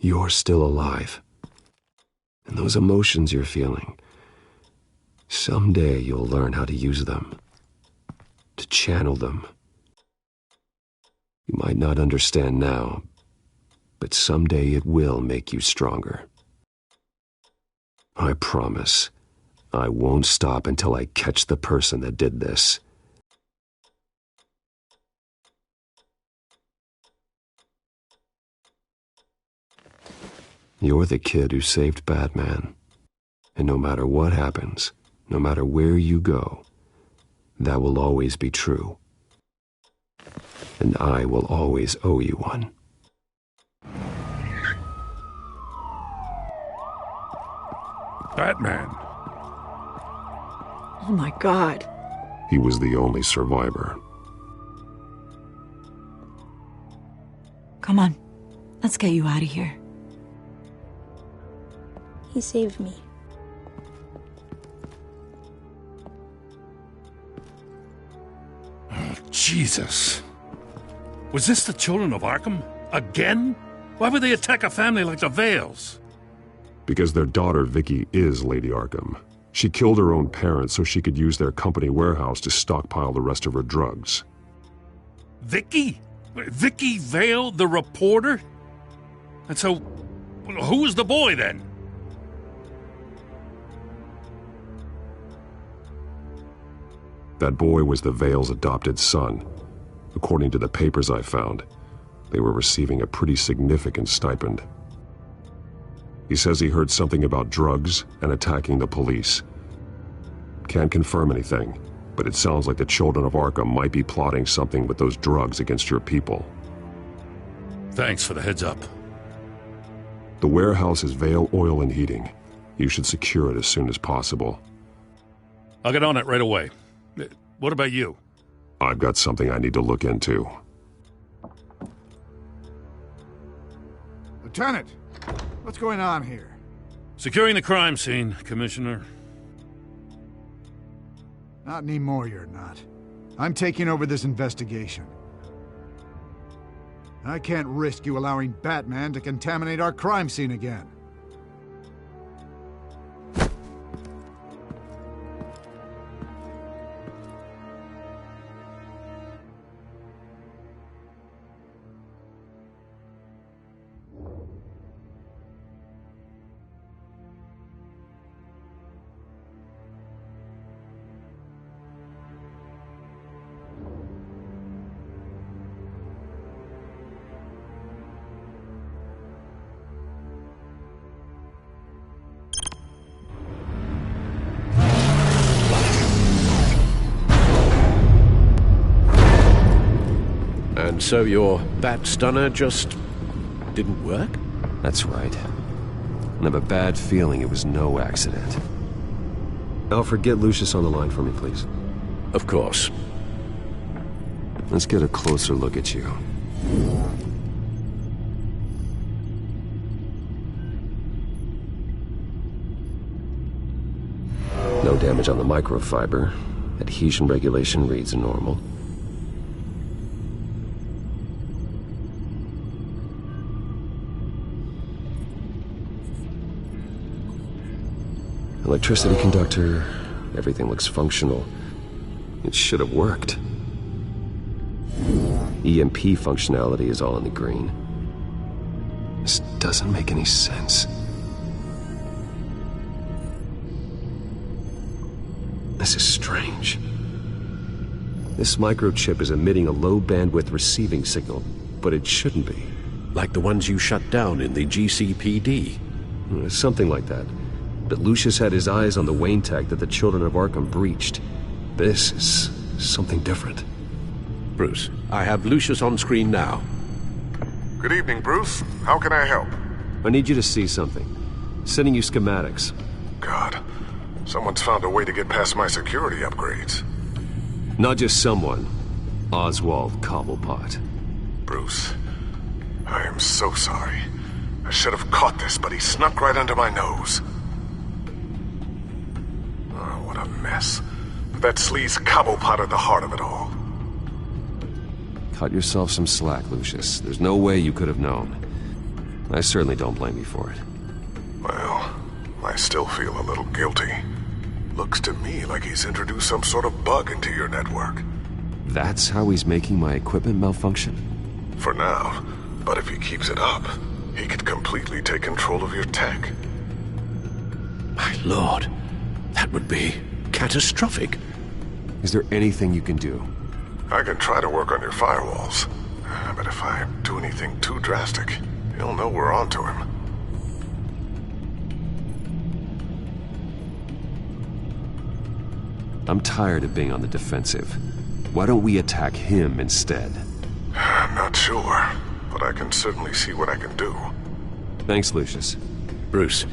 You're still alive. And those emotions you're feeling, someday you'll learn how to use them. To channel them. You might not understand now, but someday it will make you stronger. I promise, I won't stop until I catch the person that did this. You're the kid who saved Batman. And no matter what happens, no matter where you go, that will always be true. And I will always owe you one. Batman. Oh my God. He was the only survivor. Come on. Let's get you out of here. He saved me. Oh, Jesus. Was this the children of Arkham? Again? Why would they attack a family like the Vales? Because their daughter, Vicky, is Lady Arkham. She killed her own parents so she could use their company warehouse to stockpile the rest of her drugs. Vicky? Vicky Vale, the reporter? And so, who was the boy then? That boy was the Vale's adopted son. According to the papers I found, they were receiving a pretty significant stipend. He says he heard something about drugs and attacking the police. Can't confirm anything, but it sounds like the children of Arkham might be plotting something with those drugs against your people. Thanks for the heads up. The warehouse is Vale Oil and Heating. You should secure it as soon as possible. I'll get on it right away. What about you? I've got something I need to look into. Lieutenant, what's going on here? Securing the crime scene, Commissioner. Not anymore, you're not. I'm taking over this investigation. I can't risk you allowing Batman to contaminate our crime scene again. And so your bat stunner just didn't work? That's right. I have a bad feeling it was no accident. Alfred, get Lucius on the line for me, please. Of course. Let's get a closer look at you. No damage on the microfiber. Adhesion regulation reads normal. Electricity conductor, everything looks functional. It should have worked. EMP functionality is all in the green. This doesn't make any sense. This is strange. This microchip is emitting a low-bandwidth receiving signal, but it shouldn't be. Like the ones you shut down in the GCPD? Something like that. But Lucius had his eyes on the Wayne tech that the children of Arkham breached. This is something different. Bruce, I have Lucius on screen now. Good evening, Bruce. How can I help? I need you to see something. Sending you schematics. God, someone's found a way to get past my security upgrades. Not just someone. Oswald Cobblepot. Bruce, I am so sorry. I should have caught this, but he snuck right under my nose. Oh, what a mess. That sleaze Cobblepot at the heart of it all. Cut yourself some slack, Lucius. There's no way you could have known. I certainly don't blame you for it. Well, I still feel a little guilty. Looks to me like he's introduced some sort of bug into your network. That's how he's making my equipment malfunction? For now, but if he keeps it up, he could completely take control of your tech. My lord, that would be catastrophic. Is there anything you can do? I can try to work on your firewalls, but if I do anything too drastic, he'll know we're onto him. I'm tired of being on the defensive. Why don't we attack him instead? I'm not sure, but I can certainly see what I can do. Thanks, Lucius. Bruce,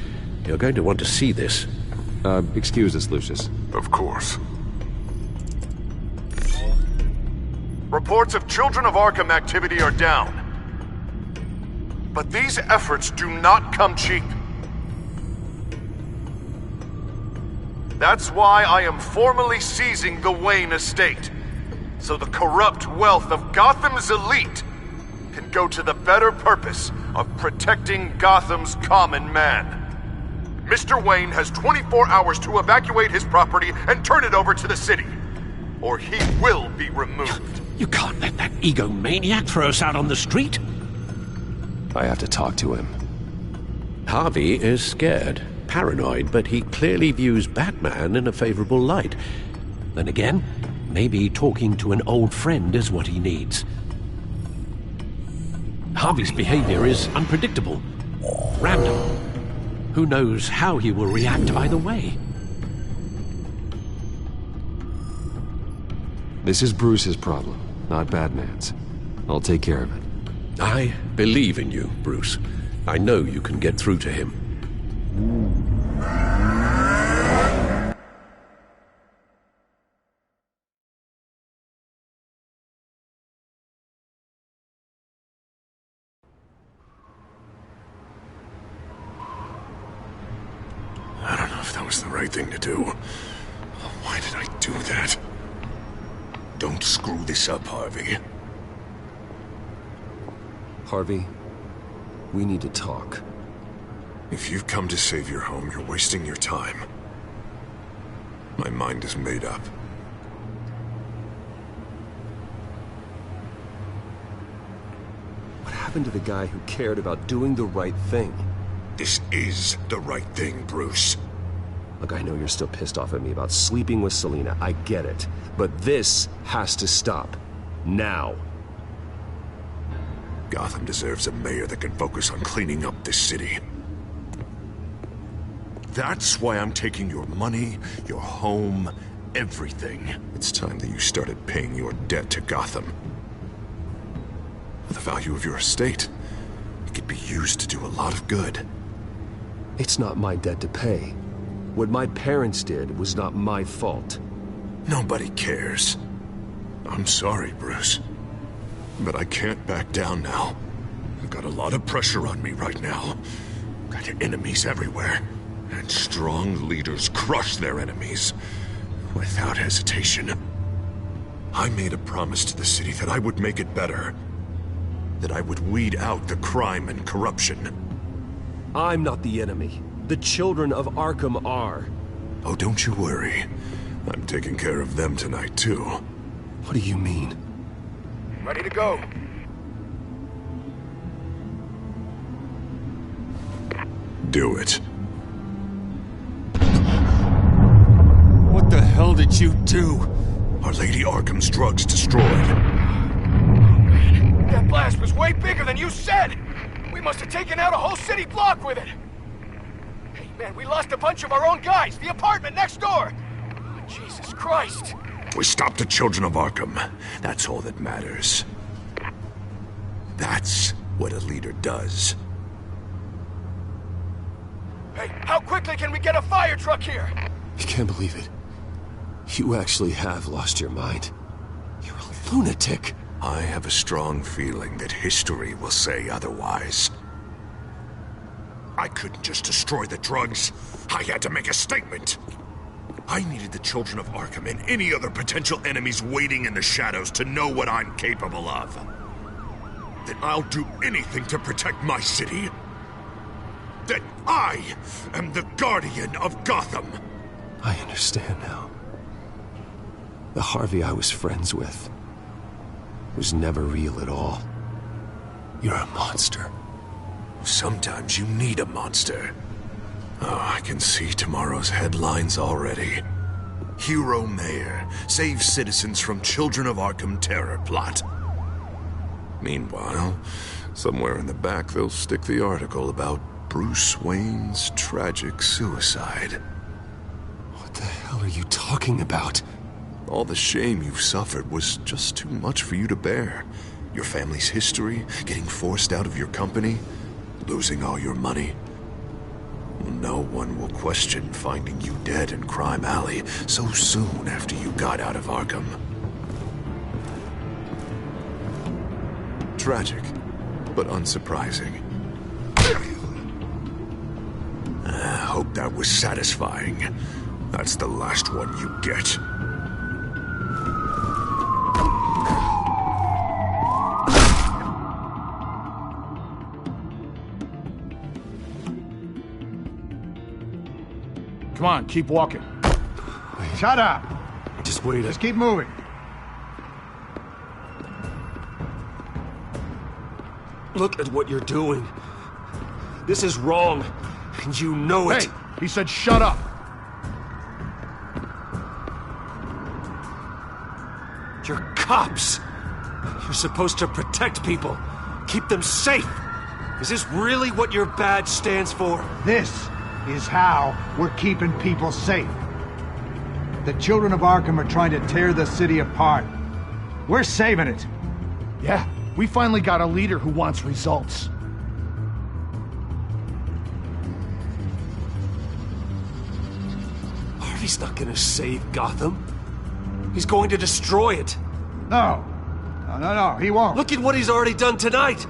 you're going to want to see this. Excuse us, Lucius. Of course. Reports of Children of Arkham activity are down. But these efforts do not come cheap. That's why I am formally seizing the Wayne estate, so the corrupt wealth of Gotham's elite can go to the better purpose of protecting Gotham's common man. Mr. Wayne has 24 hours to evacuate his property and turn it over to the city, or he will be removed. You can't let that egomaniac throw us out on the street. I have to talk to him. Harvey is scared, paranoid, but he clearly views Batman in a favorable light. Then again, maybe talking to an old friend is what he needs. Harvey's behavior is unpredictable, random. Who knows how he will react either way? This is Bruce's problem, not Batman's. I'll take care of it. I believe in you, Bruce. I know you can get through to him. I don't know if that was the right thing to do. Why did I do that? Don't screw this up, Harvey. Harvey, we need to talk. If you've come to save your home, you're wasting your time. My mind is made up. What happened to the guy who cared about doing the right thing? This is the right thing, Bruce. Look, I know you're still pissed off at me about sleeping with Selina. I get it. But this has to stop. Now. Gotham deserves a mayor that can focus on cleaning up this city. That's why I'm taking your money, your home, everything. It's time that you started paying your debt to Gotham. For the value of your estate, it could be used to do a lot of good. It's not my debt to pay. What my parents did was not my fault. Nobody cares. I'm sorry, Bruce. But I can't back down now. I've got a lot of pressure on me right now. Got enemies everywhere. And strong leaders crush their enemies. Without hesitation. I made a promise to the city that I would make it better. That I would weed out the crime and corruption. I'm not the enemy. The children of Arkham are. Oh, don't you worry. I'm taking care of them tonight, too. What do you mean? Ready to go. Do it. What the hell did you do? Our Lady Arkham's drugs destroyed. That blast was way bigger than you said! We must have taken out a whole city block with it! Hey, man, we lost a bunch of our own guys! The apartment next door! Oh, Jesus Christ! We stopped the Children of Arkham. That's all that matters. That's what a leader does. Hey, how quickly can we get a fire truck here? I can't believe it. You actually have lost your mind. You're a lunatic. I have a strong feeling that history will say otherwise. I couldn't just destroy the drugs. I had to make a statement. I needed the Children of Arkham and any other potential enemies waiting in the shadows to know what I'm capable of. That I'll do anything to protect my city. That I am the guardian of Gotham. I understand now. The Harvey I was friends with was never real at all. You're a monster. Sometimes you need a monster. Oh, I can see tomorrow's headlines already. Hero Mayor saves citizens from Children of Arkham terror plot. Meanwhile, somewhere in the back they'll stick the article about Bruce Wayne's tragic suicide. What the hell are you talking about? All the shame you've suffered was just too much for you to bear. Your family's history, getting forced out of your company, losing all your money. No one will question finding you dead in Crime Alley so soon after you got out of Arkham. Tragic, but unsurprising. Hope that was satisfying. That's the last one you get. Come on, keep walking. Shut up. Just wait. Just keep moving. Look at what you're doing. This is wrong, and you know it. Hey, he said shut up. You're cops. You're supposed to protect people, keep them safe. Is this really what your badge stands for? This is how we're keeping people safe. The children of Arkham are trying to tear the city apart. We're saving it. Yeah, we finally got a leader who wants results. Harvey's not gonna save Gotham. He's going to destroy it. No, he won't. Look at what he's already done tonight.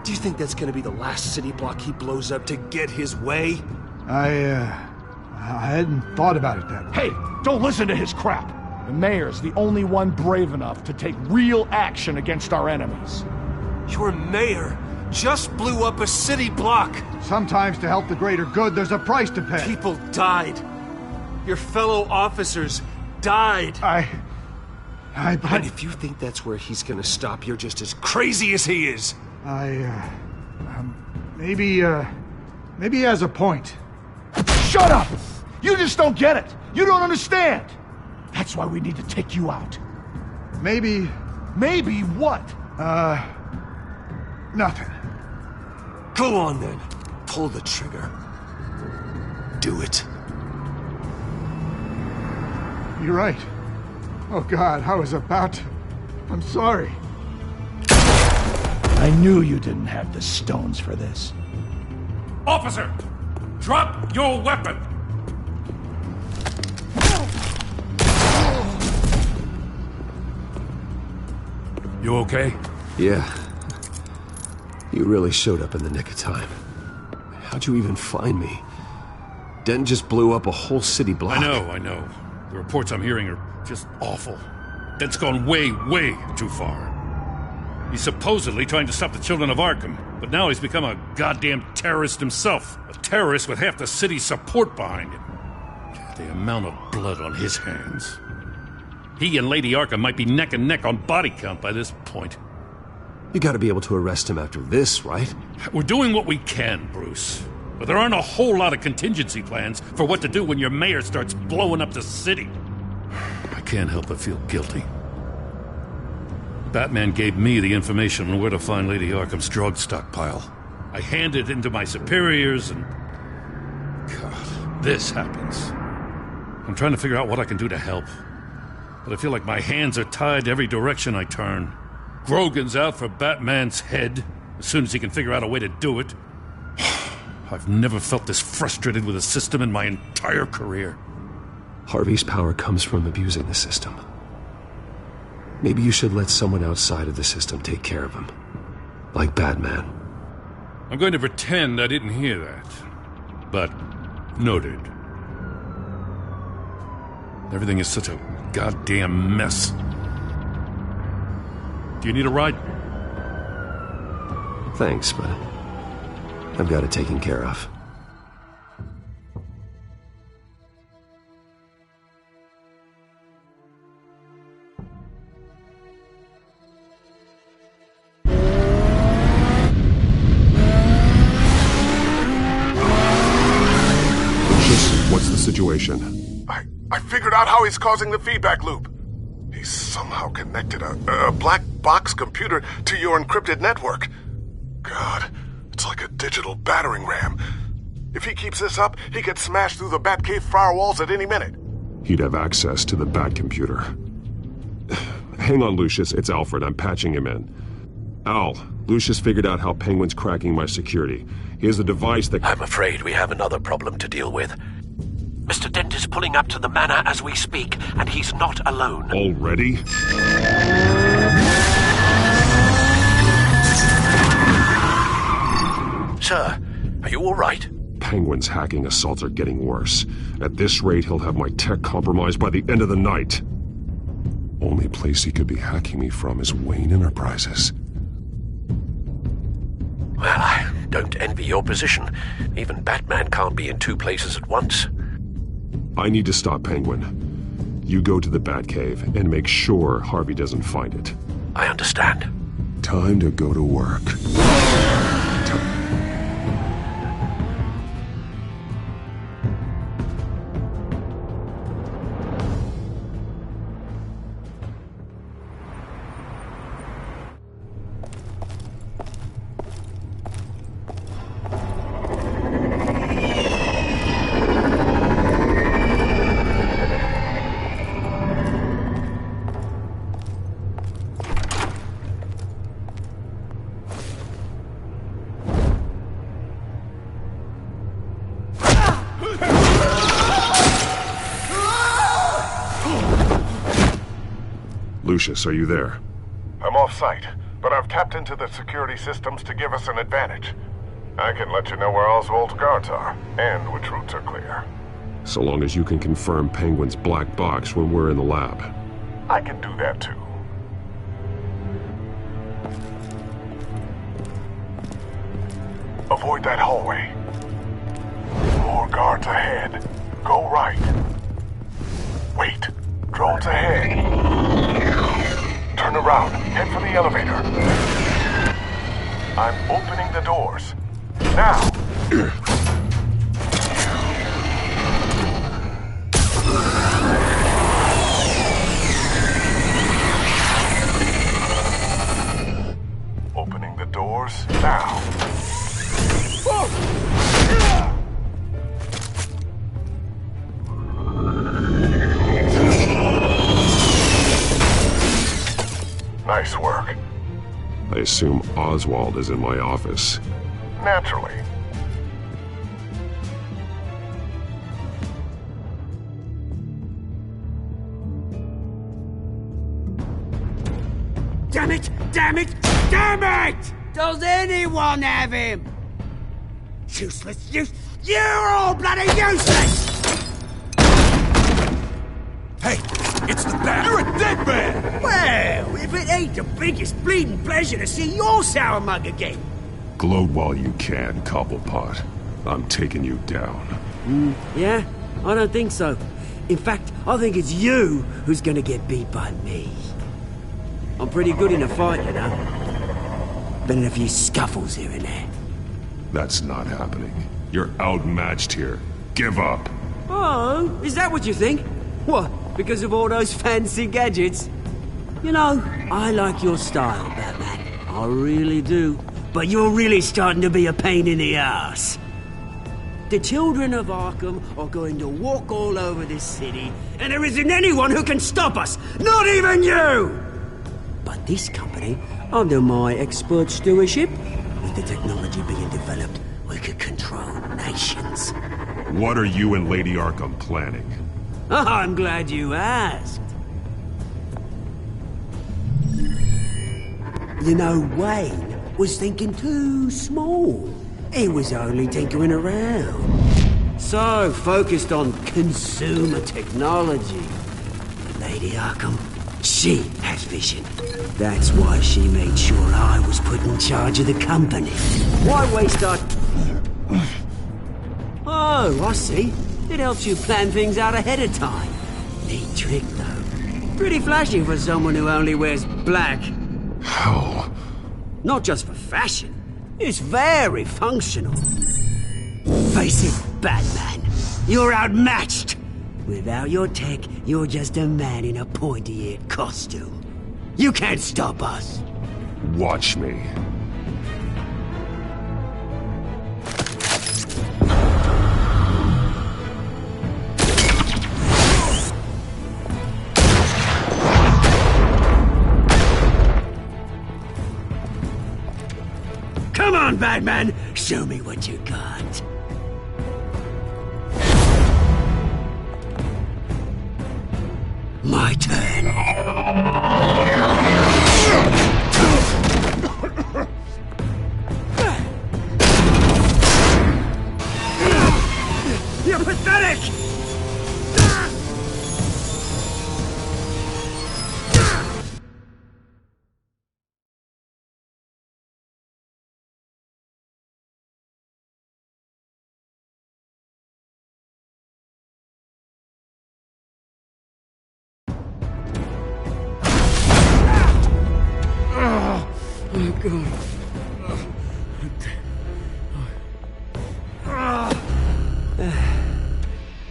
Do you think that's gonna be the last city block he blows up to get his way? I hadn't thought about it that way. Hey, don't listen to his crap. The mayor's the only one brave enough to take real action against our enemies. Your mayor just blew up a city block. Sometimes to help the greater good, there's a price to pay. People died. Your fellow officers died. And if you think that's where he's gonna stop, you're just as crazy as he is. Maybe he has a point. Shut up! You just don't get it. You don't understand. That's why we need to take you out. Maybe what? Nothing. Go on then. Pull the trigger. Do it. You're right. Oh God, I was about to. I'm sorry. I knew you didn't have the stones for this. Officer! Drop your weapon! You okay? Yeah. You really showed up in the nick of time. How'd you even find me? Dent just blew up a whole city block. I know. The reports I'm hearing are just awful. Dent's gone way, way too far. He's supposedly trying to stop the children of Arkham, but now he's become a goddamn terrorist himself. A terrorist with half the city's support behind him. The amount of blood on his hands. He and Lady Arkham might be neck and neck on body count by this point. You gotta be able to arrest him after this, right? We're doing what we can, Bruce. But there aren't a whole lot of contingency plans for what to do when your mayor starts blowing up the city. I can't help but feel guilty. Batman gave me the information on where to find Lady Arkham's drug stockpile. I handed it into my superiors and... God, this happens. I'm trying to figure out what I can do to help. But I feel like my hands are tied every direction I turn. Grogan's out for Batman's head as soon as he can figure out a way to do it. I've never felt this frustrated with a system in my entire career. Harvey's power comes from abusing the system. Maybe you should let someone outside of the system take care of him. Like Batman. I'm going to pretend I didn't hear that. But, noted. Everything is such a goddamn mess. Do you need a ride? Thanks, but I've got it taken care of. What's the situation? I figured out how he's causing the feedback loop. He's somehow connected a black box computer to your encrypted network. God, it's like a digital battering ram. If he keeps this up, he could smash through the Batcave firewalls at any minute. He'd have access to the Bat computer. Hang on, Lucius. It's Alfred. I'm patching him in. Al, Lucius figured out how Penguin's cracking my security. He has a device that... I'm afraid we have another problem to deal with. Mr. Dent is pulling up to the manor as we speak, and he's not alone. Already? all right? Penguin's hacking assaults are getting worse. At this rate, he'll have my tech compromised by the end of the night. Only place he could be hacking me from is Wayne Enterprises. Well, I don't envy your position. Even Batman can't be in two places at once. I need to stop Penguin. You go to the Batcave and make sure Harvey doesn't find it. I understand. Time to go to work. Lucius, are you there? I'm off-site, but I've tapped into the security systems to give us an advantage. I can let you know where Oswald's guards are, and which routes are clear. So long as you can confirm Penguin's black box when we're in the lab. I can do that too. Avoid that hallway. More guards ahead. Go right. Wait. Drones ahead. Turn around. Head for the elevator. I'm opening the doors. Now! Opening the doors now. Nice work. I assume Oswald is in my office. Naturally. Damn it! Damn it! Damn it! Does anyone have him? Useless! You're all bloody useless! Hey! It's the Bat! You're a dead man! Well, if it ain't the biggest bleeding pleasure to see your sour mug again. Gloat while you can, Cobblepot. I'm taking you down. Yeah? I don't think so. In fact, I think it's you who's gonna get beat by me. I'm pretty good in a fight, you know. Been in a few scuffles here and there. That's not happening. You're outmatched here. Give up. Oh, is that what you think? What, because of all those fancy gadgets? You know, I like your style, Batman. I really do. But you're really starting to be a pain in the ass. The children of Arkham are going to walk all over this city, and there isn't anyone who can stop us! Not even you! But this company, under my expert stewardship, with the technology being developed, we could control nations. What are you and Lady Arkham planning? Oh, I'm glad you asked. You know, Wayne was thinking too small. He was only tinkering around. So focused on consumer technology. Lady Arkham, she has vision. That's why she made sure I was put in charge of the company. Why waste our... Oh, I see. It helps you plan things out ahead of time. Neat trick, though. Pretty flashy for someone who only wears black. How? Not just for fashion. It's very functional. Face it, Batman. You're outmatched. Without your tech, you're just a man in a pointy-eared costume. You can't stop us. Watch me. Come on, Batman! Show me what you got. My turn.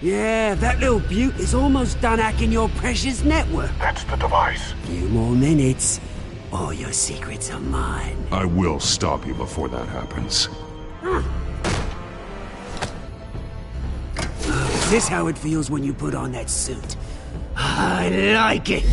Yeah, that little beaut is almost done hacking your precious network. That's the device. Few more minutes. All your secrets are mine. I will stop you before that happens. Is this how it feels when you put on that suit? I like it!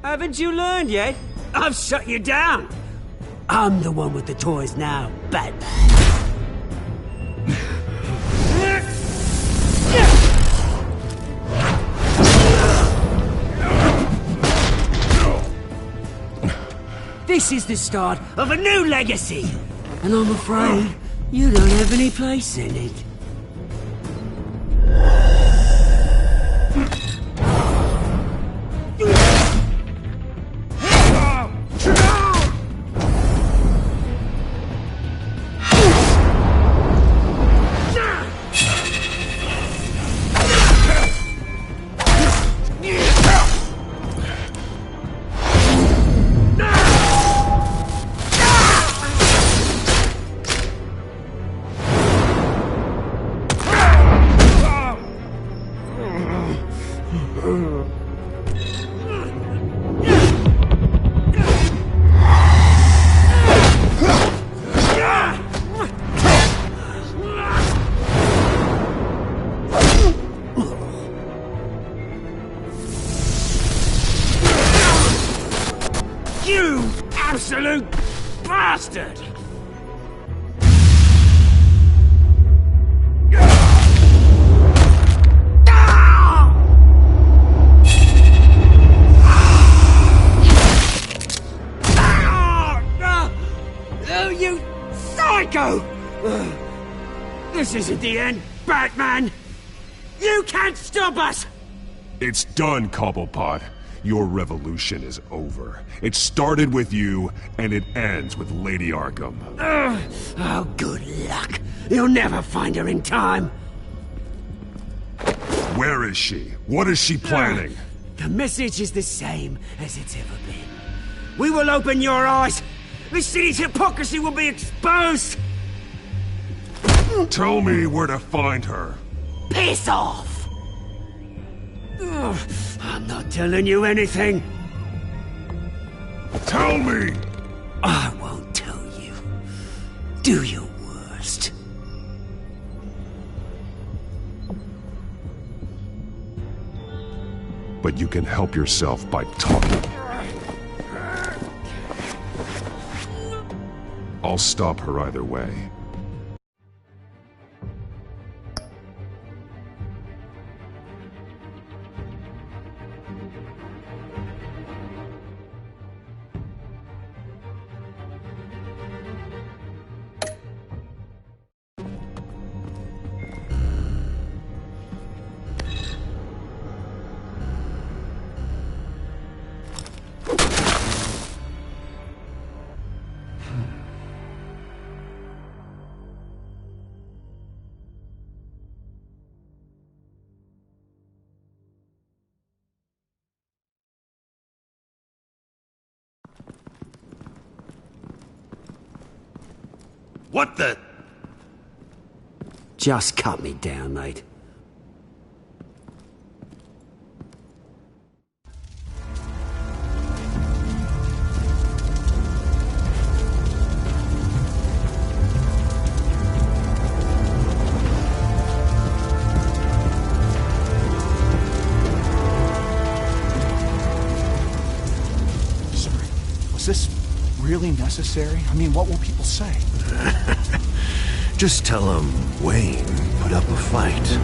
Haven't you learned yet? I've shut you down. I'm the one with the toys now, Batman. This is the start of a new legacy. And I'm afraid you don't have any place in it. You absolute bastard! Oh, you psycho! This isn't the end, Batman! You can't stop us! It's done, Cobblepot. Your revolution is over. It started with you, and it ends with Lady Arkham. Oh, good luck. You'll never find her in time. Where is she? What is she planning? The message is the same as it's ever been. We will open your eyes. The city's hypocrisy will be exposed. Tell me where to find her. Piss off! I'm not telling you anything. Tell me! I won't tell you. Do your worst. But you can help yourself by talking. I'll stop her either way. What the? Just cut me down, mate. Sorry. Was this really necessary? I mean, what will people say? Just tell him Wayne put up a fight.